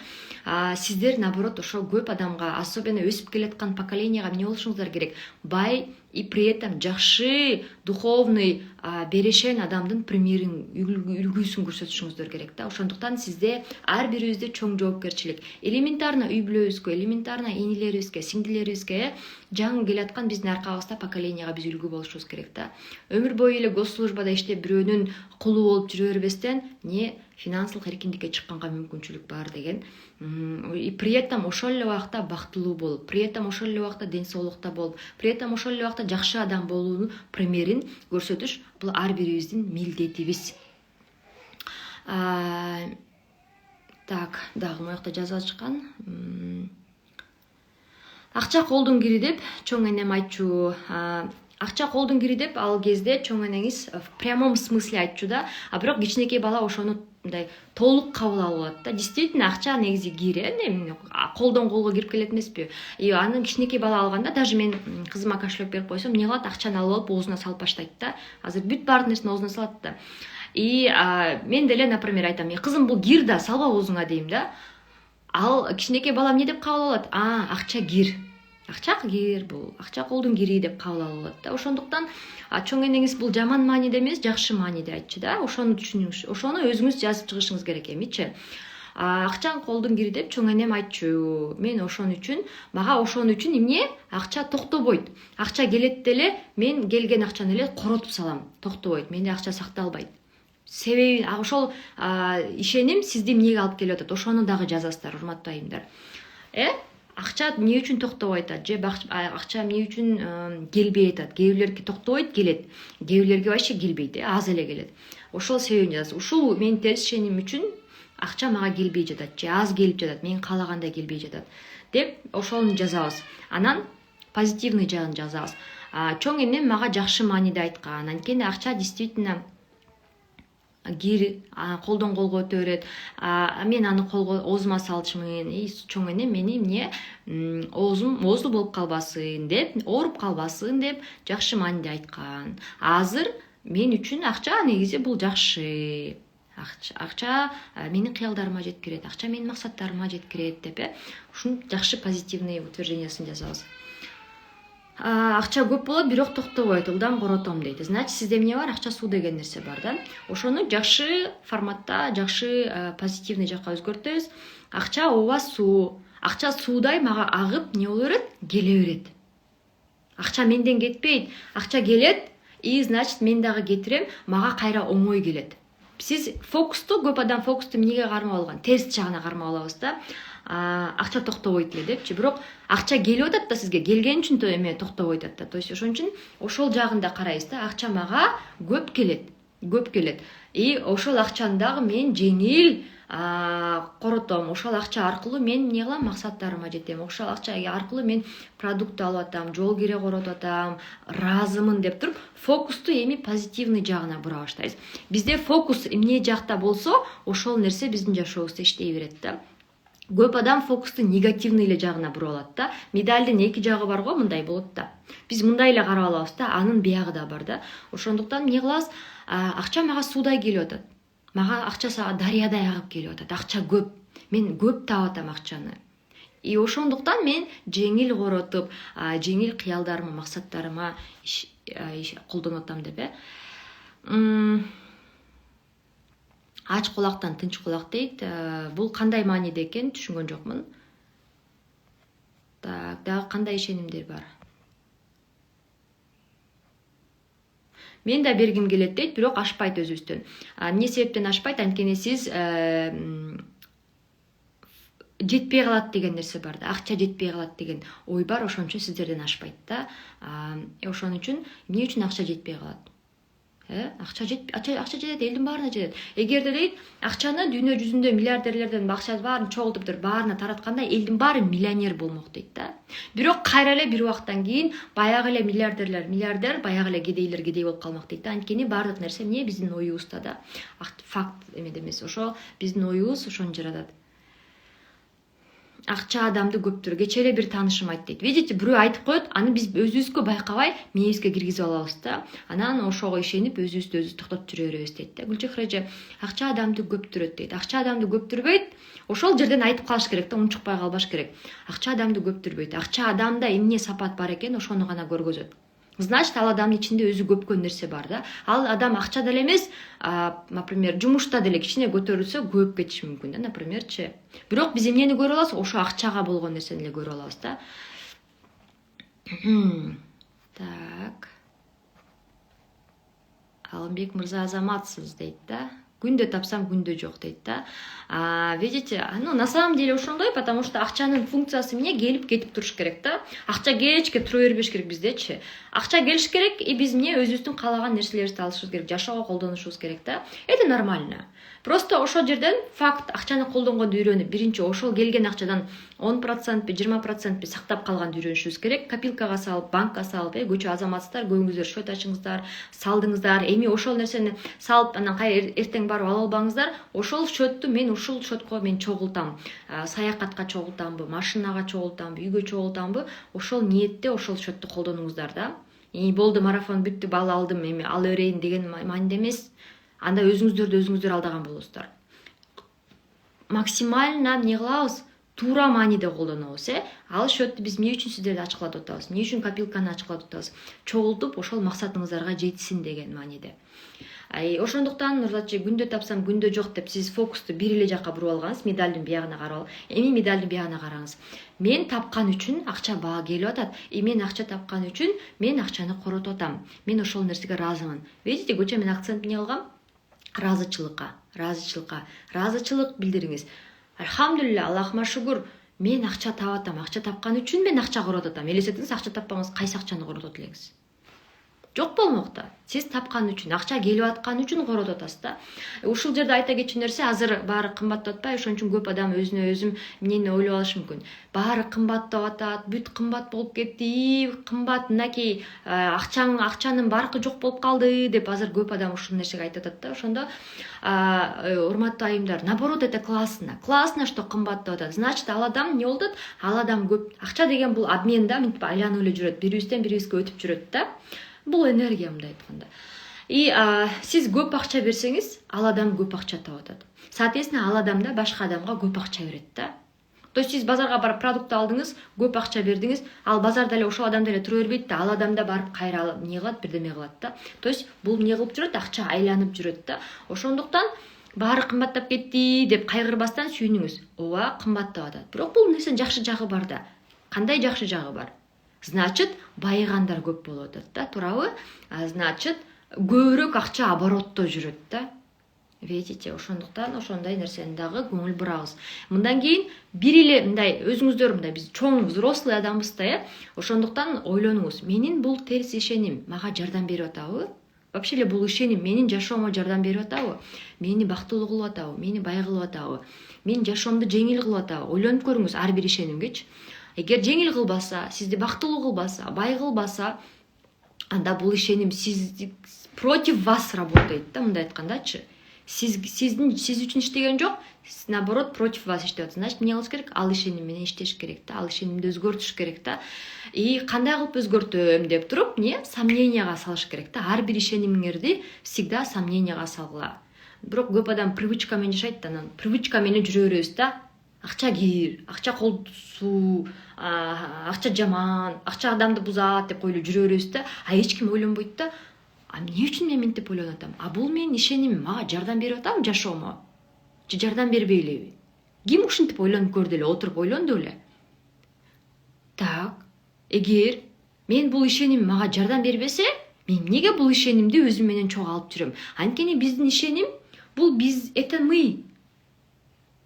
A: сиздер наоборот ошо көп адамга, особенно өсүп келаткан поколенияга эмне болушуңуздар керек? Бай и при этом жакшы духовный берешен адамдын примерин, үлгүсүн көрсөтүшүңүздөр керек да. Ошондуктан сизде ар бирибизде чоң жоопкерчилик. Элементарно үй бүлөбүзгө, элементарно энелерибизге, сиңдилерибизге, жаңы келаткан биздин аркабызда поколенияга биз үлгү болушубуз керек да. Өмүр бою эле госслужбада иштеп бирөөнүн кулу болуп жүрө бербестен, финансылык эркиндикке чыкканга мүмкүнчүлүк бар деген. И при этом ошол эле убакта бактылуу болуп, при этом ошол эле убакта ден соолукта болуп, при этом ошол эле убакта жакшы адам болуунун примерин көрсөтүш бул ар бирибиздин милдетибиз. Так, дагы могу жакта жазып атышкан. Акча колдун кири деп чоң энем айтчу. Акча колдун кири деп ал кезде чоң энеңиз в прямом смысле айтчу да. А бирок кичинекей бала ошону мындай толук кабыл алып алат да. Действительно акча негизи кири, колдон колго кирип келет эмеспи? И аны кичинекей бала алганда, даже мен кызыма кошелек берип койсом, эмне кылат? Акчаны алып алып оозуна салып баштайт да. Азыр бүт баардык нерсени оозуна салат да. И мен деле, например, айтам, кызым бул кир да, салба оозуңа дейм да. Ал кичинекей бала эмне деп кабыл алат? Акча кир. Акча кир, бул акча колдун кири деп кабыл алып алат да. Ошондуктан чоң энеңиз бул жаман мааниде эмес, жакшы мааниде айтчу да. Ошону түшүнүңүз, ошону өзүңүз жазып чыгышыңыз керек эмичи. Акча колдун кири деп чоң энем айтчу. Мен ошон үчүн, мага ошон үчүн эмне? Акча токтобойт. Акча келет деле, мен келген акчаны эле коротуп салам. Токтобойт. Менде акча сакталбайт. Себеби ошол ишеним сизди эмнеге алып келип атат? Ошону дагы жазасыздар, урматтуу айымдар. Акча эмне үчүн токтобой атат? Же акча эмне үчүн келбей атат? Кээ бирлерге токтобойт, келет. Кээ бирлерге вообще келбейт, аз эле келет. Ошол себебин жазасыз. Ушул менин терс ишеним үчүн акча мага келбей жатат, же аз келип жатат, мен каалагандай келбей жатат деп ошону жазабыз. Анан позитивный жагын жазабыз. Чоң энем мага жакшы мааниде айткан. Анткени акча действительно кир, колдон колго өтө берет. Мен аны оозума салчумун. Чоң энем мени эмне оозу болуп калбасын деп, ооруп калбасын деп жакшы мааниде айткан. Азыр мен үчүн акча негизи бул жакшы. Акча менин кыялдарыма жеткирет, акча менин максаттарыма жеткирет деп, ушун жакшы позитивный утверждениясын жазабыз. Акча көп болот, бирок токтобойт, ылдам коротом дейт. Значит, сизде эмне бар? Акча суу деген нерсе бар да. Ошону жакшы форматта, жакшы позитивный жакка өзгөртөбүз. Акча ооба суу. Акча суудай мага агып, эмне боло берет? Келе берет. Акча менден кетпейт. Акча келет, и значит мен дагы кетирем, мага кайра оңой келет. сиз фокусту, көп адам фокусту эмнеге кармап алган, терс жагына кармап алабыз да. Акча токтобойт эле депчи, бирок акча келип атат да, сизге келген үчүн эме токтобойт атат да. То есть ошон үчүн ошол жагында карайсыз да. Акча мага көп келет. И ошол акчаны дагы мен жеңил коротом. Ошол акча аркылуу мен эмне кылам, максаттарыма жетем. Ошол акча аркылуу мен продукт алып атам, жол кире коротуп атам, ыраазымын деп туруп, фокусту эми позитивный жагына бура баштайбыз. Бизде фокус эмне жакта болсо, ошол нерсе биздин жашообузда иштей берет да. Көп адам фокусту негативный эле жагына буруп алат да. Медалдын эки жагы бар го, мындай болот да. Биз мындай эле карап алабыз да, анын биягы да бар да. Ошондуктан эмне кылабыз? Акча мага суудай келип атат. Мага акча дарыядай агып келип атат. Акча көп. Мен көп таап атам акчаны. И ошондуктан мен жеңил коротуп, жеңил кыялдарыма, максаттарыма колдонуп атам деп Ач кулактан тынч кулак дейт. Бул кандай мааниде экен түшүнгөн жокмун. Так, дагы кандай ишенимдер бар? Мен да бергим келет дейт, бирок ашпайт өзүбүздөн. Эмне себептен ашпайт? Анткени сиз жетпей калат деген нерсе бар да. Акча жетпей калат деген ой бар, ошон үчүн сиздерден ашпайт да. Ошон үчүн эмне үчүн акча жетпей калат? Акча жетет, элдин баарына жетет. Эгерде дейт, акчаны дүйнө жүзүндө миллиардерлерден акча баарын чогултуп баарына таратканда элдин баары миллионер болмок дейт да. Бирок кайра эле бир убакыттан кийин баягы эле миллиардер, баягы эле кедей болуп калмак дейт да. Анткени баардык нерсе эмне биздин оюбузда да. Факт эмеде эмес, ошо биздин оюбуз ошону жаратат. Акча адамды көптүр. Кече эле бир таанышым айтты дейт. Видите, бирөө айтып коет, аны биз өзүбүзгө байкабай мээбизге киргизип алабыз да. Анан ошого ишенип өзүбүздү өзүбүз токтотуп жүрө беребиз дейт да. Гүлчөхөр эже, акча адамды көптүрөт дейт. Акча адамды көптүрбөйт. Ошол жерден айтып калыш керек да, унчукпай калбаш керек. Акча адамды көптүрбөйт. Акча адамда эмне сапат бар экен, ошону гана көргөзөт. Значит, ал адамдын ичинде өзү көпкөн нерсе бар да. Ал адам акчада эле эмес, например, жумушта деле кичине көтөрүлсө көп кетиши мүмкүн да, напримерчи. Бирок биз эмнени көрө алабыз? Ошо акчага болгон нерсени эле көрө алабыз да. Так. Алымбек мырза, азаматсыз дейт да. Күндө тапсам, күндө жок дейт да. Видите, на самом деле ошондой, потому что акчанын функциясы эмне? Келип кетип туруш керек да. Акча кечке тура бербеш керек биздечи. Акча келиш керек, и биз эмне? Өзүбүздүн каалаган нерселерибизди алышыбыз керек, жашоого колдонушубуз керек да. Это нормально. Просто ошол жерден факт акчаны колдонгонду үйрөнүп, биринчи ошол келген акчадан 10%, 20% сактап калганды үйрөнүшүбүз керек. Копилкага салып, банкка салып, көчө азаматсыздар, көбүңүздөр счет ачыңыздар, салдыңыздар. Эми ошол нерсени салып, анан эртең барып ала албаңыздар. Ошол счетту мен ушул счетко мен чогултам. Саякатка чогултамбы, машинага чогултамбы, үйгө чогултамбы? Ошол ниетте ошол счетту колдонуңуздар да. Болду, марафон бүттү, бал алдым, эми ала берейин деген мааниде эмес. Анда өзүңүздөр алдаган болосуздар. Максимально эмне кылабыз? Туура мааниде колдонобуз, Ал счетту биз эмне үчүн сиздерди ачыклатып атабыз? Эмне үчүн копилканы ачыклатып атабыз? Чогултуп, ошол максатыңыздарга жетсин деген мааниде. Ошондуктан Нурзатчы, күндө тапсам, күндө жок деп сиз фокусту бир эле жакка буруп алгансыз, медалдын биягына карап. Эми медалдын биягына караңыз. Мен тапкан үчүн акча баа келип атат. Мен акча тапкан үчүн мен акчаны коротуп атам. Мен ошол нерсеге ыраазымын. Видите, көчө мен акцент эмне кылгам? Ыраазычылык билдириңиз. Альхамдулилля, Аллахыма шүгүр, мен акча таап атам. Акча тапкан үчүн мен акча коротуп атам. Элестетиңиз, акча таппаңыз, кайсы акчаны коротуп элеңиз? Жок болмок да. Сиз тапкан үчүн, акча келип аткан үчүн коротуп атасыз да. Ушул жерде айта кетчү нерсе, азыр баары кымбаттап атпайбы? Ошон үчүн көп адам өзүнө өзүм эмнени ойлоп алышы мүмкүн. Баары кымбаттап атат, бүт кымбат болуп кетти, кымбат, мынакей акчанын баркы жок болуп калды деп азыр көп адам ушул нерсеге айтып атат да. Ошондо урматтуу айымдар, наоборот, это классно. Классно, что кымбаттап атат. Значит, ал адам эмне болуп атат? Ал адам көп. Акча деген бул обмен да, мынтип айланып эле жүрөт. Бирибизден бирибизге өтүп жүрөт да. Бул энергия, мындай айтканда. И сиз көп акча берсеңиз, ал адам көп акча таап атат. Соответственно, ал адам да башка адамга көп акча берет да. То есть сиз базарга барып продукт алдыңыз, көп акча бердиңиз, ал базарда эле ошол адам деле тура бербейт да, ал адам да барып кайра алып эмне кылат, бирдеме кылат да. То есть бул эмне кылып жүрөт? Акча айланып жүрөт да. Ошондуктан баары кымбаттап кетти деп кайгырбастан сүйүнүңүз. Ооба, кымбаттап атат. Бирок бул нерсенин жакшы жагы бар да. Кандай жакшы жагы бар? Значит, байыгандар көп болуп атат да, туурабы? Значит, көбүрөөк акча оборотто жүрөт да. Видите, ошондуктан ошондой нерсени дагы көңүл бурабыз. Мындан кийин бир эле мындай өзүңүздөр мындай биз чоң взрослый адамбыз да, ошондуктан ойлонуңуз. Менин бул терс ишеним мага жардам берип атабы? Вообще эле бул ишеним менин жашоомо жардам берип атабы? Мени бактылуу кылып атабы? Мени бай кылып атабы? Менин жашоомду жеңил кылып атабы? Ойлонуп көрүңүз ар бир ишенимгечи. Эгер жеңил кылбаса, сизди бактылуу кылбаса, бай кылбаса, анда бул ишеним против вас работает да, мындай айткандачы. Сиз үчүн иштеген жок, наоборот против вас иштеп атат. Значит, эмне кылыш керек? Ал ишеним менен иштеш керек да, ал ишенимди өзгөртүш керек да. И кандай кылып өзгөртөм деп туруп, сомненияга салыш керек да. Ар бир ишенимиңерди всегда сомненияга салгыла. Бирок көп адам привычка менен жашайт да, анан привычка менен жүрө беребиз да. Акча кир, акча колдусу, акча жаман, акча адамды бузат деп ойлоп жүрө беребиз да. Эч ким ойлонбойт да. Эмне үчүн мен мынтип ойлонуп атам? Бул менин ишенимим мага жардам берип атабы жашоомо? Же жардам бербей элеби? Ким ушинтип ойлонуп көрдү эле, отуруп ойлонду эле? Так, эгер мен бул ишеним мага жардам бербесе, мен эмнеге бул ишенимди өзүм менен чогуу алып жүрөм? Анткени биздин ишеним бул биз, это мы.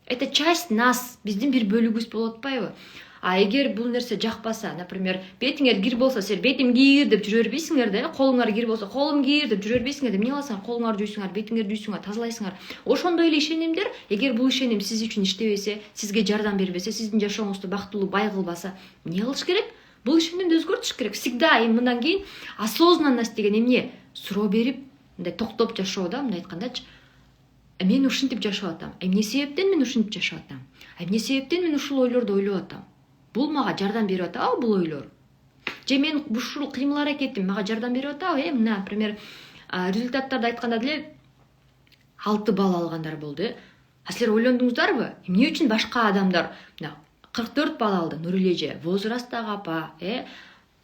A: Это часть нас, биздин бир бөлүгүбүз болуп атпайбы? Эгер бул нерсе жакпаса, например, бетиңер кир болсо, сен бетим кир деп жүрө бербейсиңер да, колуңар кир болсо, колум кир деп жүрө бербейсиңер да, эмне кыласыңар? Колуңарды жуйсуңар, бетиңерди жуйсуңар, тазалайсыңар. Ошондой эле ишенимдер, эгер бул ишеним сиз үчүн иштебесе, сизге жардам бербесе, сиздин жашооңузду бактылуу, бай кылбаса, эмне кылыш керек? Бул ишенимди өзгөртүш керек. Всегда мындан кийин осознанность деген эмне? Суроо берип, мындай токтоп жашоо да, мындай айткандачы. Мен ушинтип жашап атам. Эмне себептен мен ушинтип жашап атам? Эмне себептен мен ушул ойлорду ойлоп атам? Бул мага жардам берип атабы бул ойлор? Же мен ушул кыймыл аракетим мага жардам берип атабы? Мына, например, результаттарды айтканда деле 6 балл алгандар болду. Силер ойлондуңуздарбы? Эмне үчүн башка адамдар 44 балл алды? Нуриле эже, возрасттагы апа,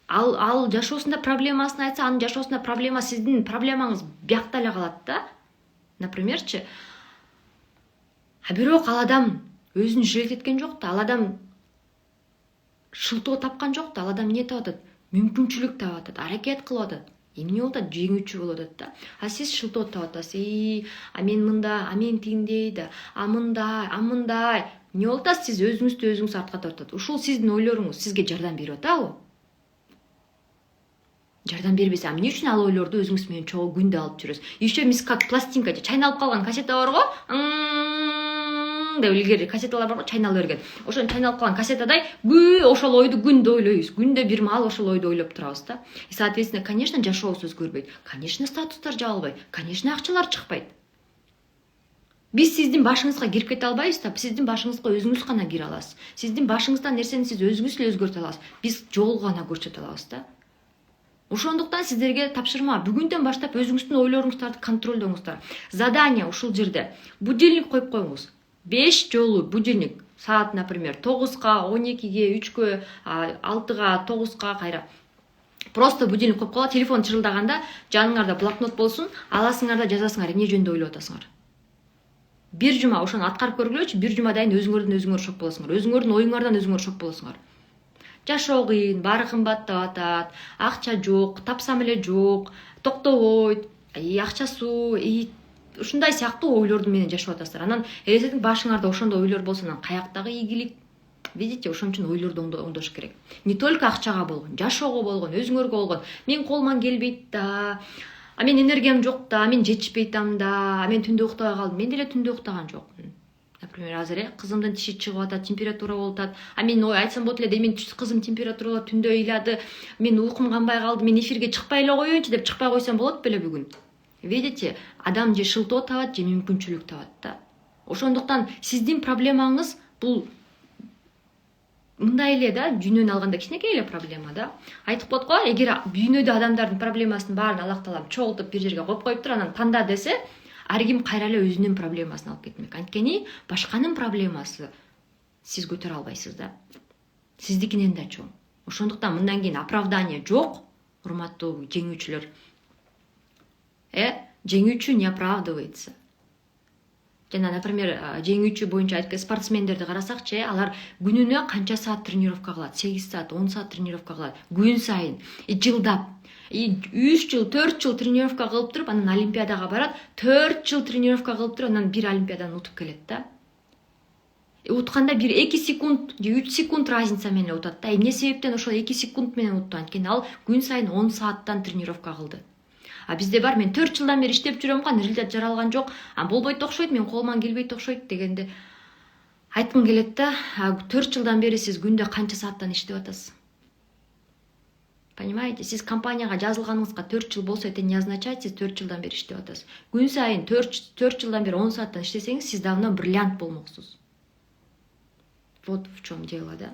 A: ал жашоосунда проблемасын айтса, анын жашоосунда проблема, сиздин проблемаңыз биякта эле калат да. Напримерчи, бирок ал адам өзүн жирететкен жок да, ал адам шылтоо тапкан жок да, ал адам эмне таап атат? Мүмкүнчүлүк таап атат, аракет кылып атат. Эмне болуп атат? Жеңүүчү болуп атат да. Сиз шылтоо таап атасыз. Мен мында, мен тигиндей да, мындай. Эмне болуп атат? Сиз өзүңүз артка тартып атат. Ушул сиздин ойлоруңуз сизге жардам берип атабы? Жардам бербесе, эмне үчүн ал ойлорду өзүңүз менен чогуу күндө алып жүрөсүз? Еще мис как пластинка, чайналып калган кассета барго, деп илгери кассеталар барго, чайналып берген. Ошон чайналып калган кассетадай ошол ойду күндө ойлойбуз. Күндө бир маал ошол ойду ойлоп турабыз да. И соответственно, конечно, жашообуз өзгөрбөйт. Конечно, статустар жабылбайт. Конечно, акчалар чыкпайт. Биз сиздин башыңызга кирип кете албайбыз да, сиздин башыңызга өзүңүз гана кире аласыз. Сиздин башыңыздан нерсени сиз өзүңүз эле өзгөртө аласыз. Биз жол гана көрсөтө алабыз да. Ошондуктан сиздерге тапшырма, бүгүндөн баштап өзүңүздүн ойлоруңуздарды контролдоңуздар. Задание ушул жерде. Будильник коюп коюңуз. 5 жолу будильник. Саат, например, 9-га, 12-ге, 3-кө, 6-га, 9-га кайра. Просто будильник коюп коюла, телефон чырылдаганда жаныңарда блокнот болсун, аласыңар да жазасыңар, эмне жөнүндө ойлоп атасыңар. Бир жума ошону аткарып көргүлөчү, бир жумадан кийин өзүңөр шок болосуңар. Өзүңөрдүн оюңардан өзүңөр шок болосуңар. Жашоо кыйын, баары кымбаттап атат, акча жок, тапсам эле жок, токтобойт, акчасы, ушундай сыяктуу ойлорду менен жашап атасыздар. Анан элестетиң, башыңарда ошондой ойлор болсо, анан каяктагы ийгилик? Видите, ошон үчүн ойлорду оңдош керек. Не только акчага болгон, жашоого болгон, өзүңөргө болгон. Мен колуман келбейт да, мен энергиям жок да, мен жетишпей атам да, мен түндө уктабай калдым. Мен деле түндө уктаган жокмун. Например, азыр кызымдын тиши чыгып атат, температура болуп атат. Мен айтсам болот эле, мен кызым температура түндө ыйлады, мен уйкум канбай калды, мен эфирге чыкпай эле коеюнчу деп чыкпай койсом болот беле бүгүн? Видите, адам же шылтоо табат, же мүмкүнчүлүк табат да. Ошондуктан сиздин проблемаңыз бул мындай эле да, дүйнөнү алганда кичинекей эле проблема да. Айтып коет го, эгер дүйнөдө адамдардын проблемасынын баарын Аллах Таалам чогултуп бир жерге коюп коюптур, анан танда десе, ар ким кайра эле өзүнүн проблемасын алып кетмек. Анткени башканын проблемасы сиз көтөрө албайсыз да. Сиздикинен да чоң. Ошондуктан мындан кийин оправдание жок, урматтуу жеңүүчүлөр. Жеңүүчү не оправдывается. Жана, например, жеңүүчү боюнча спортсмендерди карасакчы, алар күнүнө канча саат тренировка кылат? 8 саат, 10 саат тренировка кылат. Күн сайын, жылдап. 3 жыл 4 жыл тренировка кылып туруп анан олимпиадага барат, 4 жыл тренировка кылып туруп анан бир олимпиаданы утуп келет да. Утканда бир 2 секунд же 3 секунд разница менен утат да. Эмне себептен ошол 2 секунд менен утту? Анткени ал күн сайын 10 сааттан тренировка кылды. А бизде бар, мен 4 жылдан бери иштеп жүрөм го, результат жаралган жок. Болбойт окшойт, мен колуман келбейт окшойт дегенде айткым келет да. 4 жылдан бери сиз күндө канча сааттан иштеп атасыз? Понимаете? Сиз компанияга жазылганыңызга 4 жыл болсо это не означает, сиз 4 жылдан бери иштеп атасыз. Күн сайын 4 жылдан бери 10 сааттан иштесеңиз, сиз давно бриллиант болмоксуз. Вот в чем дело, да.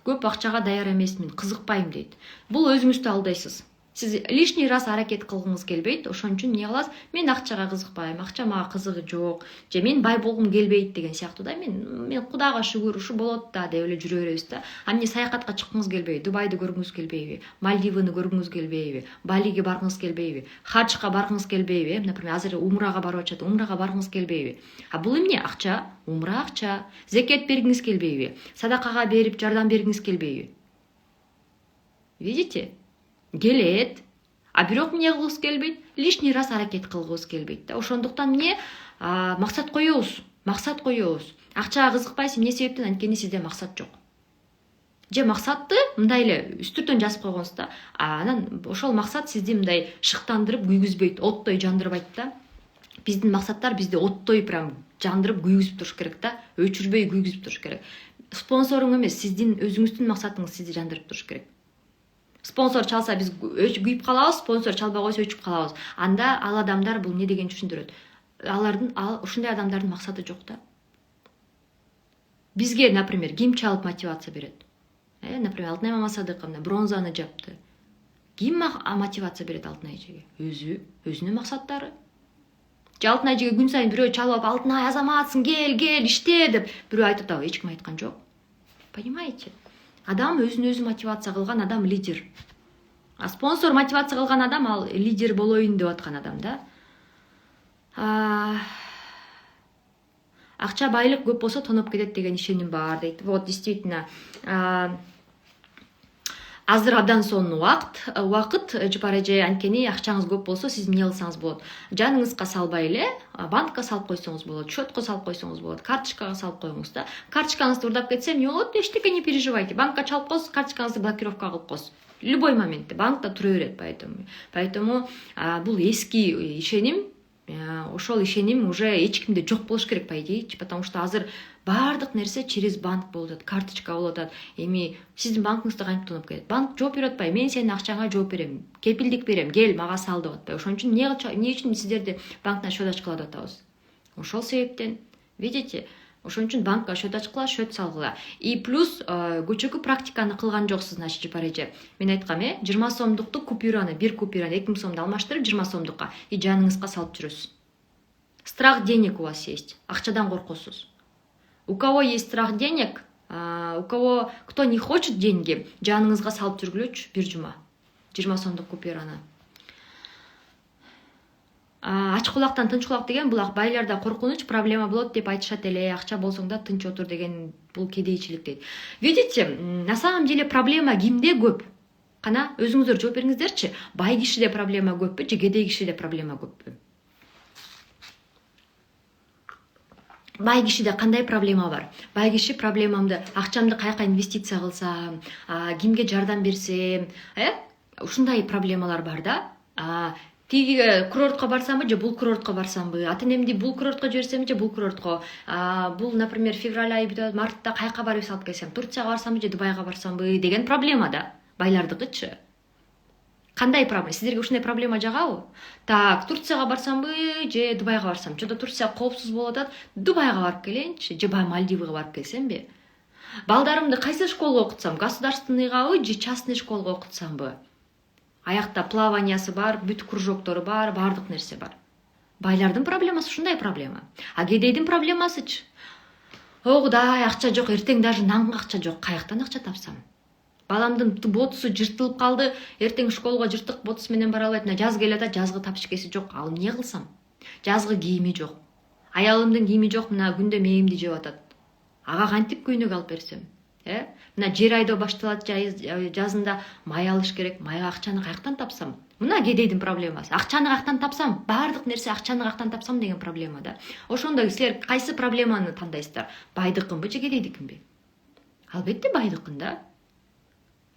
A: Көп акчага даяр эмесмин, кызыкпайм дейт. Бул өзүңүздү алдайсыз. Сиз лишний раз аракет кылгыңыз келбейт, ошон үчүн эмне кыласыз? Мен акчага кызыкпайм, акча мага кызыгы жок, же мен бай болгум келбейт деген сыяктуу да. Мен Кудайга шүгүр, ушу болот да деп эле жүрө беребиз да. Эмне саякатка чыккыңыз келбейби? Дубайды көргүңүз келбейби? Мальдивыны көргүңүз келбейби? Балиге баргыңыз келбейби? Хаджга баргыңыз келбейби? Например, азыр умрага барып атышат, умрага баргыңыз келбейби? Бул эмне? Акча, умра акча. Зекет бергиңиз келбейби? Садакага берип жардам бергиңиз келбейби? Видите? Келет. Бирок эмне кылгыбыз келбейт? Лишний раз аракет кылгыбыз келбейт да. Ошондуктан эмне? Максат коебуз. Максат коебуз. Акчага кызыкпайсыз, эмне себептен? Анткени сизде максат жок. Же максатты мындай эле үстүртөн жазып койгонсуз да. Анан ошол максат сизди мындай шыктандырып күйгүзбөйт, оттой жандырбайт да. Биздин максаттар бизди оттой прям жандырып күйгүзүп туруш керек да. Өчүрбөй күйгүзүп туруш керек. Спонсоруң эмес, сиздин өзүңүздүн максатыңыз сизди жандырып туруш керек. Спонсор чалса биз күйүп калабыз, спонсор чалбай койсо өчүп калабыз. Анда ал адамдар бул эмне дегенди түшүндүрөт. Ушундай адамдардын максаты жок да. Бизге, например, ким чалып мотивация берет? Например, Алтынай Мамасадыкова бронзаны жапты. Ким мотивация берет Алтынай эжеге? Өзүнүн максаттары. Же Алтынай эжеге күн сайын бирөө чалып алып, Алтынай азаматсың, кел, иште деп бирөө айтып атабы? Эч ким айткан жок. Понимаете? Адам өзүн-өзү мотивация кылган адам лидер. Спонсор мотивация кылган адам ал лидер болоюн деп аткан адам да. Акча байлык көп болсо тоноп кетет деген ишеним бар дейт. Вот действительно азыр абдан сонун убакыт Жапар эже, анткени акчаңыз көп болсо сиз эмне кылсаңыз болот? Жаныңызга салбай эле банкка салып койсоңуз болот, счетко салып койсоңуз болот, карточкага салып коюңуз да. Карточкаңызды урдап кетсе эмне болот? Эчтеке не переживайте. Банкка чалып коесуз, карточкаңызды блокировка кылып коесуз. Любой моментте банкта тура берет, поэтому бул эски ишеним. Ошол ишеним уже эч кимде жок болуш керек, по идее, потому что азыр баардык нерсе через банк болуп атат, карточка болуп атат. Эми сиздин банкыңызды кантип тоноп кетет? Банк жооп берип атпайбы? Мен сенин акчаңа жооп берем, кепилдик берем, кел мага сал деп атпайбы? Ошон үчүн эмне үчүн сиздерди банктан счет ачкыла деп атабыз? Ошол себептен, видите? Ошон үчүн банкка счет ачкыла, счет салгыла. И плюс көчөгү практиканы кылган жоксуз, значит, Жапар эже. Мен айткам, 20 сомдукту купюраны, бир купюраны 2000 сомду алмаштырып 20 сомдукка и жаныңызга салып жүрөсүз. Страх денег у вас есть. Акчадан коркосуз. У кого есть страх денег, кто не хочет деньги, жаныңызга салып жүргүлөчү бир жума 20 сомдук купюраны. Ач кулактан тынч кулак деген бул байларда коркунуч проблема болот деп айтышат эле. Акча болсоң да тынч отур деген бул кедейчилик дейт. Видите, на самом деле проблема кимде көп? Кана өзүңүздөр жооп бериңиздерчи. Бай кишиде проблема көппү же кедей кишиде проблема көппү? Бай кишиде кандай проблема бар? Бай киши проблемамды, акчамды каяка инвестиция кылсам, кимге жардам берсем, ушундай проблемалар бар да. Тиги курортко барсамбы же бул курортко барсамбы? Ата-энемди бул курортко жиберсемби же бул курортко? Бул, например, февраль айы бүтөт, мартта каяка барып салып келсем, Турцияга барсамбы же Дубайга барсамбы деген проблема да. Байлардыкычы. Кандай проблема? Сиздерге ушундай проблема жагабы? Так, Турцияга барсамбы же Дубайга барсам? Чода Турция коопсуз болуп атат. Дубайга барып келейинчи же Мальдивага барып келсемби? Балдарымды кайсы школага окутсам? Государственныйгабы же частный школага окутсамбы? Аякта плаваниясы бар, бүт кружоктору бар, бардык нерсе бар. Байлардын проблемасы ушундай проблема. Кедейдин проблемасычы? О Кудай, акча жок, эртең даже нанга акча жок. Каяктан акча тапсам? Баламдын ботусу жыртылып калды, эртең школго жыртык ботус менен бара албайт. Жаз келе атат, жазгы тапчыкеси жок. Ал эмне кылсам? Жазгы кийими жок. Аялымдын кийими жок, мына күндө мээримди жеп атат. Ага кантип көйнөк алып берсем? Мына жер айдоо башталат жазында, май алыш керек. Майга акчаны каяктан тапсам? Мына кедейдин проблемасы. Акчаны каяктан тапсам? Баардык нерсе акчаны каяктан тапсам деген проблема да. Ошондо силер кайсы проблеманы тандайсыздар? Байдыкынбы же кедейдикинби? Албетте байдыкын да.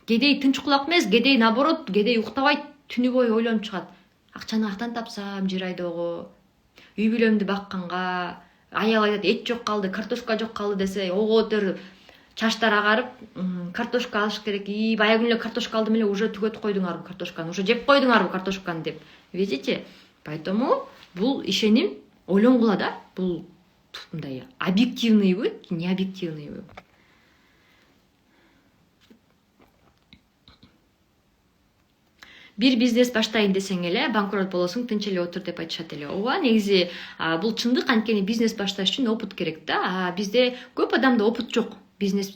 A: Кедей тынч кулак эмес, кедей наоборот, кедей уктабайт, түнү бою ойлонуп чыгат. Акчаны каяктан тапсам жер айдоого, үй бүлөмдү бакканга, аял айтат эт жок калды, картошка жок калды десе, ого өтөр чаштар агарып, картошка алыш керек. Баягы күнү эле картошка алдым эле, уже түгөтүп койдуңарбы картошканы, уже жеп койдуңарбы картошканы деп. Видите? Поэтому бул ишеним ойлонгула да. Бул мындай объективныйбы, не объективныйбы? Бир бизнес баштайын десең эле банкрот болосуң, тынч эле отур деп айтышат эле. Ооба, негизи бул чындык, анткени бизнес башташ үчүн опыт керек да. Бизде көп адамда опыт жок. Бизнес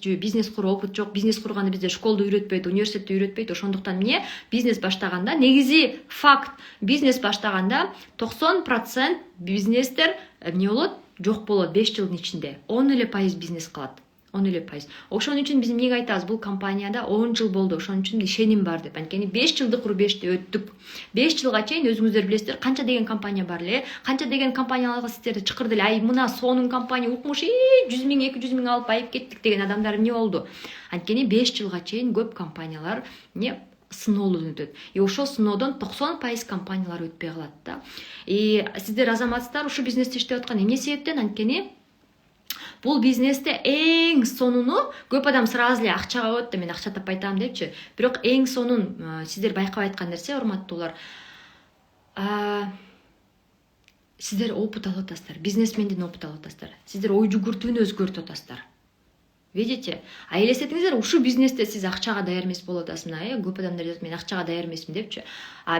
A: куруу опыт жок. Бизнес курганды бизде школда үйрөтпөйт, университетте үйрөтпөйт. Ошондуктан эмне? Бизнес баштаганда, негизи факт, бизнес баштаганда 90% бизнестер эмне болот? Жок болот 5 жылдын ичинде. 10% бизнес калат. 10%. Ошон үчүн биз эмнеге айтабыз? Бул компанияда 10 жыл болду. Ошон үчүн ишеним бар деп. Анткени 5 жылдык рубежди өттүк. 5 жылга чейин өзүңүздөр билесиздер, канча деген компания бар эле. Канча деген компанияларга сиздерди чакырды эле. Ай, мына сонун компания укмуш, 100 миң, 200 миң алып айып кеттик деген адамдар эмне болду? Анткени 5 жылга чейин көп компаниялар сыноодон өтөт. Ошол сыноодон 90% компаниялар өтпөй калат да. Сиздер азаматсыздар ушу бизнесте иштеп аткан эмне себептен? Анткени бул бизнесте эң сонуну көп адам сразу эле акчага коет да, мен акча таппай атам депчи. Бирок эң сонун сиздер байкабай аткан нерсе, урматтуулар, сиздер опыт алып атасыздар, бизнесмендин опыт алып атасыздар. Сиздер ой жүгүртүүнү өзгөртүп атасыздар. Видите? Элестетиңиздер, ушу бизнесте сиз акчага даяр эмес болуп атасыз. Көп адамдар айтат, мен акчага даяр эмесмин депчи.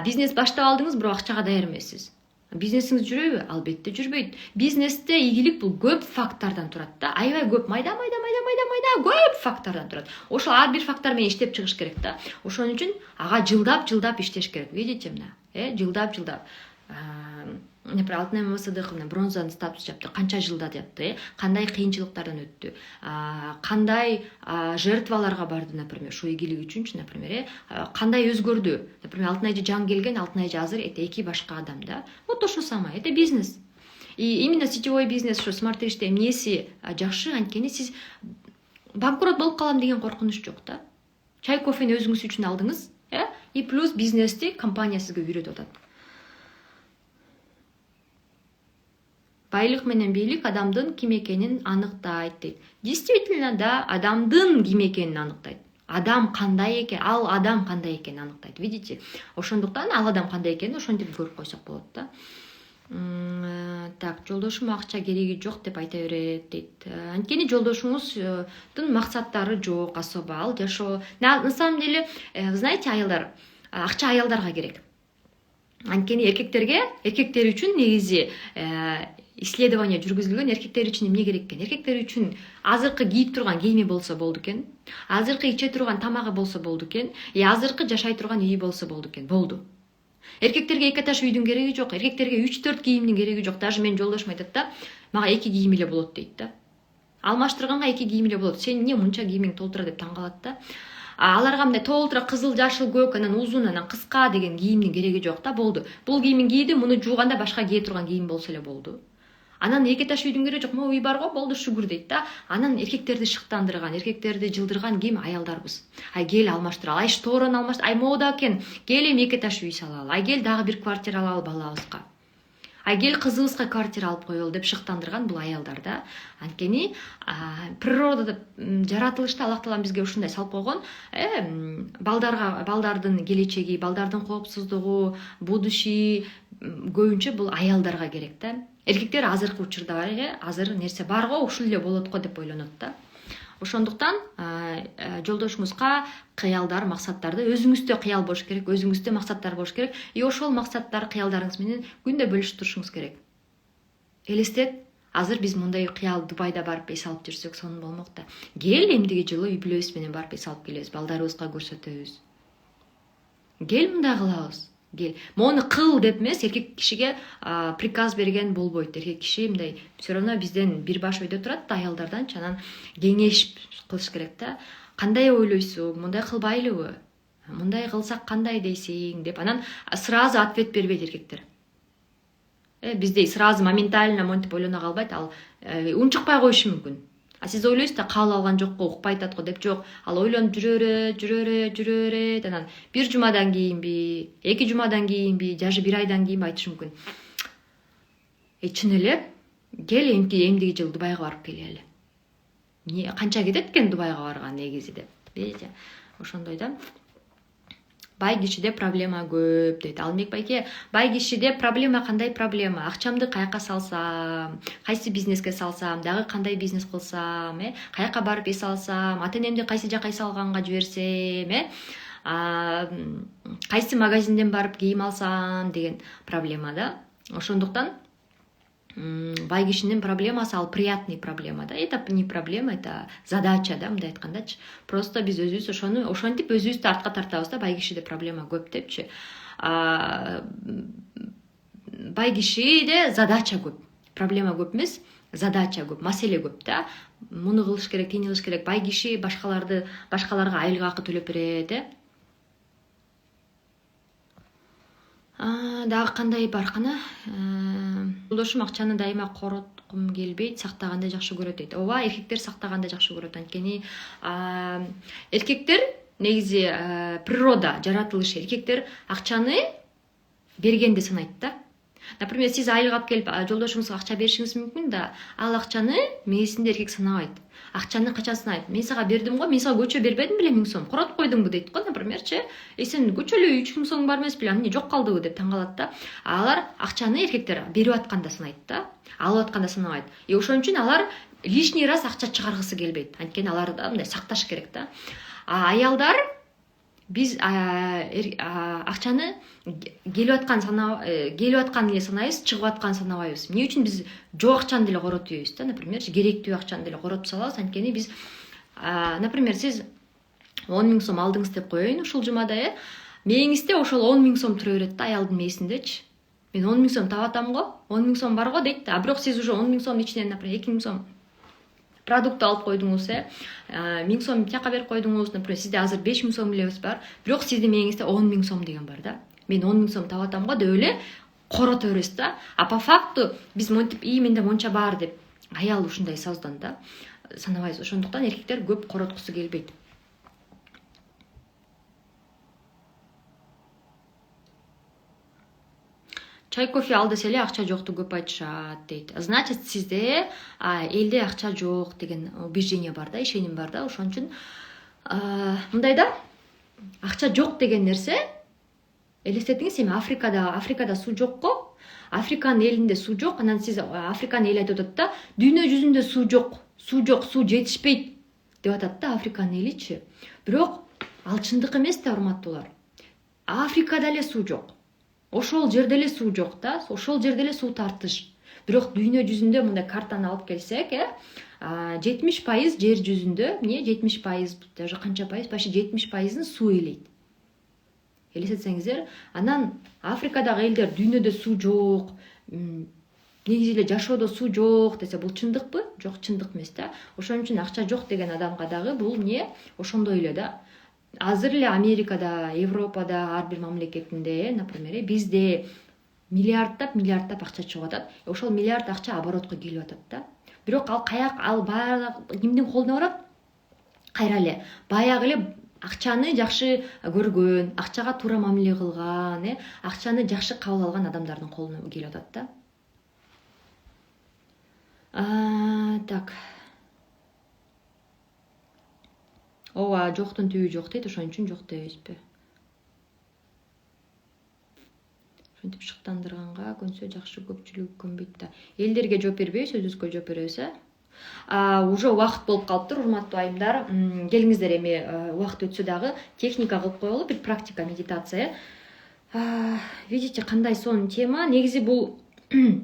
A: Бизнес баштап алдыңыз, бирок акчага даяр эмессиз. Бизнесиңиз жүрөбү? Албетте жүрбөйт. Бизнесте ийгилик бул көп фактордон турат да. Аябай көп, майда көп фактордон турат. Ошол ар бир фактор менен иштеп чыгыш керек да. Ошон үчүн ага жылдап иштеш керек. Видите, мына, жылдап. Например, Алтынай Мамасыдыкова бронзаны статус жапты. Канча жылда жапты, кандай кыйынчылыктардан өттү, кандай жертваларга барды, например, ушу ийгилик үчүнчү, например, кандай өзгөрдү. Например, Алтынай Жан келген, Алтынай азыр эки башка адам да. Вот ошо самое, это бизнес. И именно сетевой бизнес, ушу смарт иште эмнеси жакшы, анткени сиз банкрот болуп калам деген коркунуч жок да. Чай кофени өзүңүз үчүн алдыңыз, и плюс бизнести компания сизге үйрөтүп атат. Байлык менен бийлик адамдын ким экенин аныктайт дейт. Действительно да, адамдын ким экенин аныктайт. Адам кандай экен, ал адам кандай экенин аныктайт. Видите? Ошондуктан ал адам кандай экенин ошентип көрүп койсок болот да. Так, жолдошум акча кереги жок деп айта берет дейт. Анткени жолдошуңуздун максаттары жок особо, ал жашоо. На самом деле, знаете, аялдар, акча аялдарга керек. Анткени эркектер үчүн негизи исследование жүргүзүлгөн. Эркектер үчүн эмне керек экен? Эркектер үчүн азыркы кийип турган кийими болсо болду экен, азыркы иче турган тамагы болсо болду экен, азыркы жашай турган үйү болсо болду экен. Болду. Эркектерге эки этаж үйдүн кереги жок, эркектерге 3-4 кийимдин кереги жок. Даже менин жолдошум айтат да, мага 2 кийим эле болот дейт да. Алмаштырганга 2 кийим эле болот. Сен эмне мынча кийимиң толтура деп таң калат да. Аларга мындай толтура кызыл, жашыл, көк, анан узун, анан кыска деген кийимдин кереги жок да, болду. Бул кийимин кийди, муну жууганда башка кие турган кийим болсо эле болду. Анан эки этаж үйдүн кереги жок, могу үй барго, болду, шүгүр дейт да. Анан эркектерди шыктандырган, эркектерди жылдырган ким? Аялдарбыз. Ай кел алмаштыралы, ай шторону алмаштыр, ай мода экен, кел эми эки этаж үй салалы, ай кел дагы бир квартира алалы балабызга. Ай кел кызыбызга квартира алып коелу деп шыктандырган бул аялдар да. Анткени природада жаратылышта Аллах Таалам бизге ушундай салып койгон, балдардын келечеги, балдардын коопсуздугу, будущий көбүнчө бул аялдарга керек да. Эркектер азыркы учурда бар эле, азыр нерсе барго, ушул эле болот го деп ойлонот да. Ошондуктан жолдошуңузга кыялдар, максаттарды өзүңүздө кыял болуш керек, өзүңүздө максаттар болуш керек. И ошол максаттар, кыялдарыңыз менен күндө бөлүшүп турушуңуз керек. Элестет, азыр биз мындай кыял Дубайда барып эс алып жүрсөк, сонун болмок да. Кел эмдиги жылы үй бүлөбүз менен барып эс алып келебиз, балдарыбызга көрсөтөбүз. Кел мындай кылабыз. кел мону кыл деп эмес, эркек кишиге приказ берген болбойт. Эркек киши мындай все равно бизден бир баш өйдө турат да, аялдарданчы, анан кеңеш кылыш керек да. Кандай ойлойсуң, мындай кылбайлыбы, мындай кылсак кандай дейсиң деп, анан сразу ответ бербейт эркектер. Бизде сразу моментально монтип ойлоно калбайт, ал унчукпай коюшу мүмкүн. А сиз ойлойсуз да кабыл алган жок го, укпай атат го деп, жок. Ал ойлонуп жүрөрөт, анан бир жумадан кийинби, 2 жумадан кийинби, даже 1 айдан кийинби айтышы мүмкүн. Чын эле, кел эмдиги жыл Дубайга барып келели. Канча кетет экен Дубайга барган негизи деп. Видите? Ошондой да. Бай кишиде проблема көп дейт. Алмек байке, бай кишиде проблема кандай проблема? Акчамды каяка салсам, кайсы бизнеске салсам, дагы кандай бизнес кылсам, каяка барып эс алсам, ата-энемди кайсы жака салганга жиберсем, кайсы магазинден барып кийим алсам деген проблема да. Ошондуктан бай кишинин проблемасы ал приятный проблема да. Это не проблема, это задача да, мындай айткандачы. Просто биз өзүбүз ошентип өзүбүздү артка тартабыз да, бай кишиде проблема көп депчи. Бай кишиде задача көп, проблема көп эмес, задача көп, маселе көп да. Муну кылыш керек, тини кылыш керек. Бай киши башкаларга айлык акы төлөп берет, Дагы кандай бар кана? Жолдошум акчаны дайыма короткум келбейт, сактаганды жакшы көрөт дейт. Ооба, эркектер сактаганды жакшы көрөт. Анткени эркектер негизи природа, жаратылышы, эркектер акчаны бергенди санайт да. Например, сиз айлык алып келип жолдошуңузга акча беришиңиз мүмкүн да, ал акчаны мээсинде эркек санабайт. Акчаны качан санайт? Мен сага бердим го, мен сага көчө бербедим беле 1000 сом. Коротуп койдуңбу дейт го, напримерчи. Сен көчө эле 3000 сом бар эмес беле, эмне жок калдыбы деп таң калат да. Алар акчаны эркектер берип атканда санайт да, алып атканда санабайт. Ошон үчүн алар лишний раз акча чыгаргысы келбейт. Анткени алар да мындай сакташ керек да. Аялдар биз акчаны келип аткан эле санайбыз, чыгып аткан санабайбыз. Эмне үчүн биз жок акчаны деле коротпойбуз да, например, керектүү акчаны деле коротуп салабыз. Анткени биз, например, сиз 10 000 сом алдыңыз деп коеюн ушул жумада, мээңизде ошол 10 000 сом турө берет да, аялдын мээсиндечи. Мен 10 000 сом табатам го, 10 000 сом бар го дейт да. Бирок сиз уже 10 000 сомдун ичинен, например, 2 000 сом продукт алып койдуңуз, 1000 сом тияка берип койдуңуз, например, сизде азыр 5 000 сом эле бар, бирок сиздин мээңизде 10 000 сом деген бар да. Мен 10 000 сом табатам го деп эле корото беребиз да. А по факту биз монтип, менде монча бар деп аял ушундай саздан да санабайбыз. Ошондуктан эркектер көп короткусу келбейт. Чай, кофе ал десе эле акча жокту көп айтышат дейт. Значит, сизде элде акча жок деген убеждение бар да, ишеним бар да. Ошон үчүн мындай да, акча жок деген нерсе, элестетиңиз, эми Африкада суу жок го. Африканын элинде суу жок, анан сиз Африканын эли айтып атат да, дүйнө жүзүндө суу жок, суу жетишпейт деп атат да Африканын эличи. Бирок ал чындык эмес да, урматтуулар. Африкада эле суу жок. Ошол жерде эле суу жок да, ошол жерде эле суу тартыш. Бирок дүйнө жүзүндө мындай картаны алып келсек, 70% жер жүзүндө, 70%, даже канча пайыз, почти 70%ын суу ээлейт. Элестетсеңиздер, анан Африкадагы элдер дүйнөдө суу жок, негизи эле жашоодо суу жок десе, бул чындыкпы? Жок, чындык эмес да. Ошон үчүн акча жок деген адамга дагы бул ошондой эле да. Азыр эле Америкада, Европада, ар бир мамлекетинде, например, бизде миллиардтап акча чыгып атат. Ошол миллиард акча оборотко келип атат да. Бирок ал баягы кимдин колуна барат? Кайра эле баягы эле акчаны жакшы көргөн, акчага туура мамиле кылган, акчаны жакшы кабыл алган адамдардын колуна келип атат да. Так. Ооба, жоктун түбү жок дейт, ошон үчүн жок дебейбизби? Ошентип шыктандырганга көнсө жакшы, көпчүлүк көнбөйт да. Элдерге жооп бербейбиз, өзүбүзгө жооп беребиз, Уже убакыт болуп калыптыр, урматтуу айымдар. Келиңиздер, эми убакыт өтсө дагы техника кылып коелу, бир практика, медитация. Видите, кандай сонун тема. Негизи бул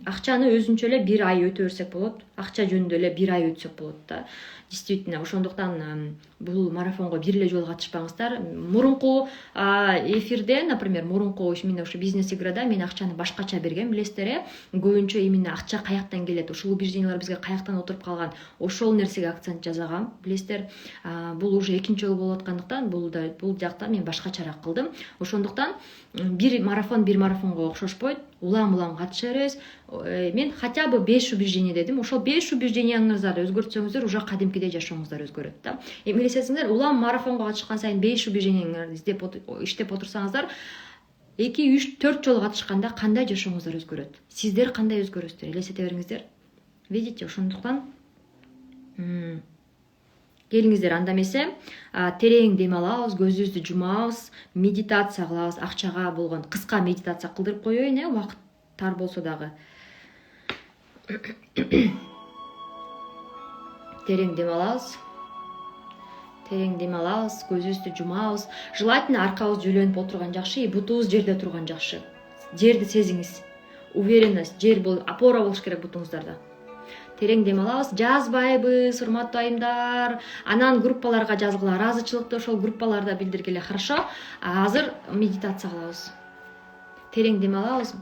A: акчаны өзүнчө эле бир ай өтө берсек болот, акча жөнүндө эле бир ай өтсөк болот да. Действительно, ошондуктан бул марафонго бир эле жолу катышпаңыздар. Мурунку эфирде, например, мурунку именно ушу бизнес играда мен акчаны башкача бергем, билесиздер. Көбүнчө именно акча каяктан келет, ушул убеждениялар бизге каяктан отуруп калган, ошол нерсеге акцент жасагам, билесиздер. Бул уже экинчи жолу болуп аткандыктан бул жакта мен башкачараак кылдым. Ошондуктан бир марафонго окшошпойт. Улам катыша беребиз. Мен хотя бы 5 убеждение дедим. Ошол 5 убеждениеңиздерди өзгөртсөңүздөр, уже кадимкидей жашооңуздар өзгөрөт да. Эми элестетсеңиздер, улам марафонго катышкан сайын 5 убеждениеңерди иштеп отурсаңыздар, 2, 3, 4 жолу катышканда кандай жашооңуздар өзгөрөт? Сиздер кандай өзгөрөсүздөр? Элестете бериңиздер. Видите, ошондуктан келиңиздер, анда эмесе терең дем алабыз, көзүбүздү жумабыз, медитация кылабыз, акчага болгон кыска медитация кылдырып коеюн, убакыт тар болсо дагы. Терең дем алабыз. Көзүбүздү жумабыз. Желательно аркабыз жөлөнүп отурган жакшы, бутубуз жерде турган жакшы. Жерди сезиңиз. Уверенность, жер бул опора болуш керек бутуңуздарда. Терең дем алабыз, жазбайбыз, урматтуу айымдар. Анан группаларга жазгыла, ыраазычылыкты ошол группаларда билдиргиле, хорошо? Азыр медитация кылабыз. Терең дем алабыз.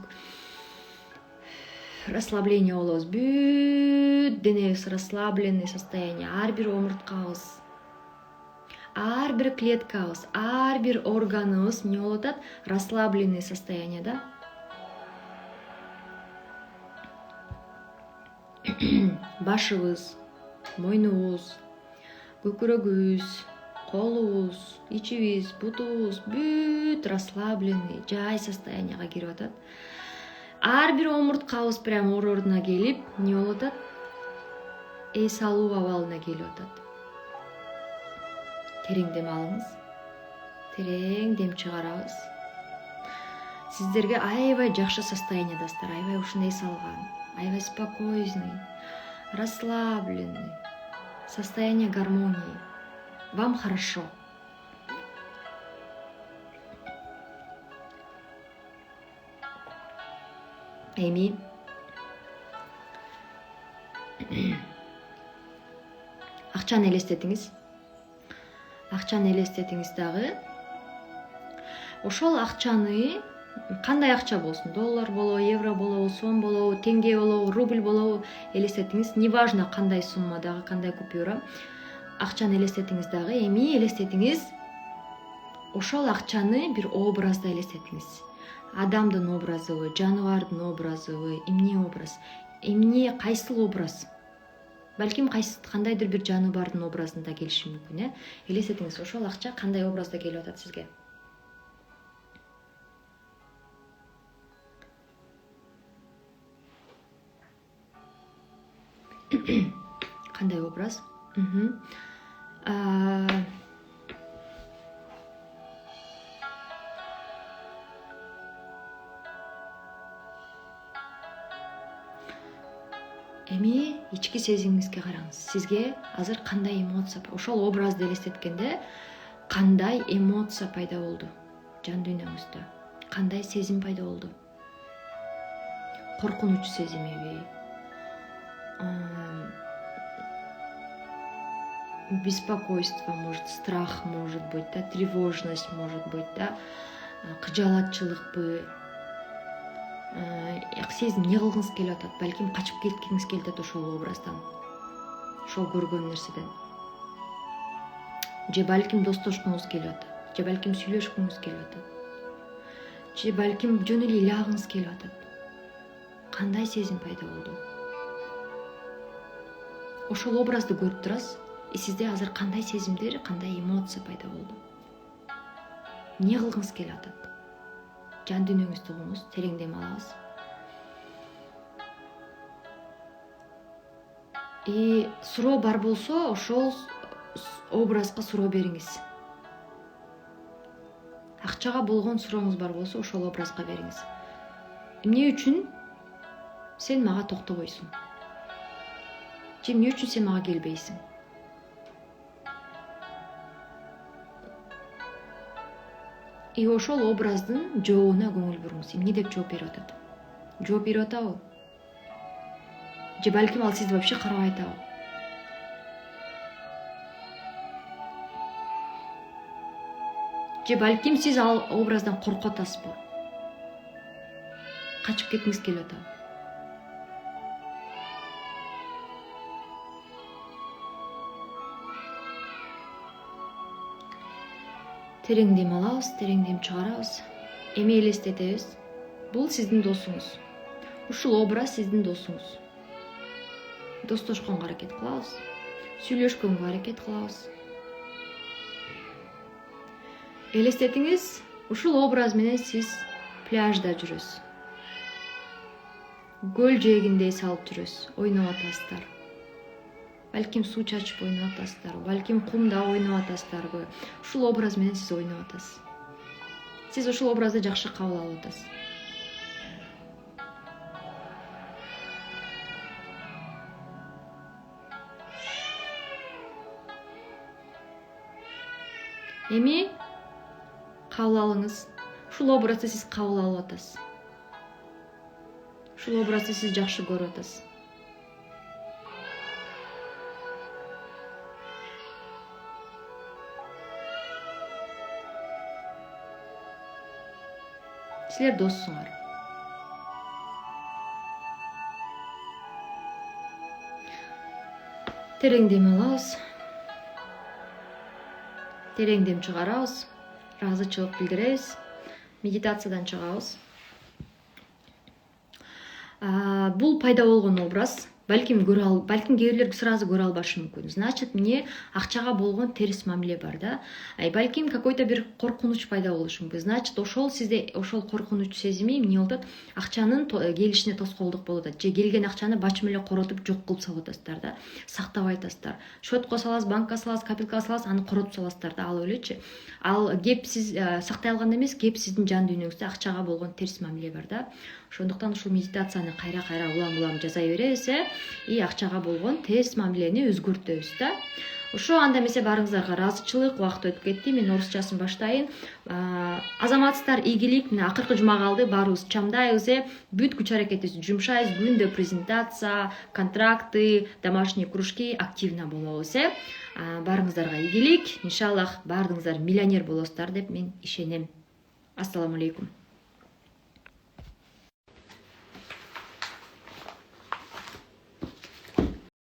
A: Расслабление болобуз. Бүт денебиз расслабленный состояние. Ар бир омурткабыз, ар бир клеткабыз, ар бир органыбыз эмне болуп атат? Расслабленный состояние, да? Башыбыз, мойнубуз, көкүрөгүбүз, колубуз, ичибиз, бутубуз бүт расслабленный, жай состоянияга кирип атат. Ар бир омурткабыз прям ордуна келип, эмне болуп атат? Эс алуу абалына келип атат. Терең дем алыңыз. Терең дем чыгарабыз. Сиздерге аябай жакшы состояниедасыздар, аябай ушундай эс алган, аябай спокойный, расслабленный, состояние гармонии. Вам хорошо. Эми акчаны элестетиңиз. Акчаны элестетиңиз дагы. Ошол акчаны, кандай акча болсун, доллар болобу, евро болобу, сом болобу, теңге болобу, рубль болобу, элестетиңиз. Неважно кандай суммадагы, кандай купюра. Акчаны элестетиңиз дагы. Эми элестетиңиз, ошол акчаны бир образда элестетиңиз. Адамдын образыбы, жаныбардын образыбы, эмне образ? Эмне, кайсыл образ? Балким кандайдыр бир жаныбардын образында келиши мүмкүн, Элестетиңиз, ошол акча кандай образда келип атат сизге? Кандай образ? Эми ички сезимиңизге караңыз. Сизге азыр кандай эмоция, ошол образды элестеткенде кандай эмоция пайда болду? Жан дүйнөңүздө кандай сезим пайда болду? Коркунуч сезимиби? Беспокойство, может, страх, может быть, да, тревожность, может быть, да, кыжаалатчылыкпы, сезим, эмне кылгыңыз келип атат? Балким качып кеткиңиз келип атат ошол образдан, ошол көргөн нерседен. Же балким достошкуңуз келип атат, же балким сүйлөшкүңүз келип атат, же балким жөн эле ыйлагыңыз келип атат. Кандай сезим пайда болду? Ошол образды көрүп турасыз. Сизде азыр кандай сезимдер, кандай эмоция пайда болду? Эмне кылгыңыз келип атат? Жан дүйнөңүздү угуңуз, терең дем алабыз. Суроо бар болсо, ошол образга суроо бериңиз. Акчага болгон сурооңуз бар болсо, ошол образга бериңиз. Эмне үчүн сен мага токтобойсуң? Же эмне үчүн сен мага келбейсиң? Ошол образдын жообуна көңүл буруңуз. Эмне деп жооп берип атат? Жооп берип атабы? же балким ал сизди вообще карабай атабы. Же балким сиз ал образдан коркуп атасызбы? Качып кеткиңиз келип атабы? Терең дем алабыз, терең дем чыгарабыз. Эми элестетебиз. Бул сиздин досуңуз. Ушул образ сиздин досуңуз. Достошконго аракет кылабыз. Сүйлөшкөнгө аракет кылабыз. Элестетиңиз, ушул образ менен сиз пляжда жүрөсүз. Көл жээгиндей салып жүрөсүз, ойноп атасыздар. Балким суу чачып ойноп атасыздар, балким кумда ойноп атасыздарбы. Ушул образ менен сиз ойноп атасыз. Сиз ушул образды жакшы кабыл алып атасыз. Эми кабыл алыңыз. Ушул образды сиз кабыл алып атасыз. Ушул образды сиз жакшы көрүп атасыз. Силер доссуңар. Терең дем алабыз. Терең дем чыгарабыз. Ыраазычылык билдиребиз. Медитациядан чыгабыз. Бул пайда болгон образ балким кээ бирлер сразу көрө албашы мүмкүн. Значит, мне акчага болгон терс мамиле бар да. Балким какой-то бир коркунуч пайда болушу мүмкүн. Значит, ошол сизде ошол коркунуч сезими эмне болуп атат? Акчанын келишине тоскоолдук болуп атат. Же келген акчаны бачым эле коротуп жок кылып салып атасыздар да. Сактабай атасыздар. Счетко саласыз, банкка саласыз, капиталга саласыз, аны коротуп саласыздар да. Ал элечи. Ал кеп сиз сактай алганда эмес, кеп сиздин жан дүйнөңүздө акчага болгон терс мамиле бар да. Ошондуктан ушул медитацияны кайра улам жасай беребиз, и акчага болгон терс мамилени өзгөртөбүз да. Ошо анда эмесе баарыңыздарга ыраазычылык, убакыт өтүп кетти. Мен орусчасын баштайын. Азаматсыздар, ийгилик. Мына акыркы жума калды. Баарыбыз чамдайбыз, бүт күч аракетибизди жумшайбыз. Күндө презентация, контракты, домашние кружки активно болобуз, Баарыңыздарга ийгилик. Иншаллах баарыңыздар миллионер болосуздар деп мен ишенем. Ассаламу алейкум.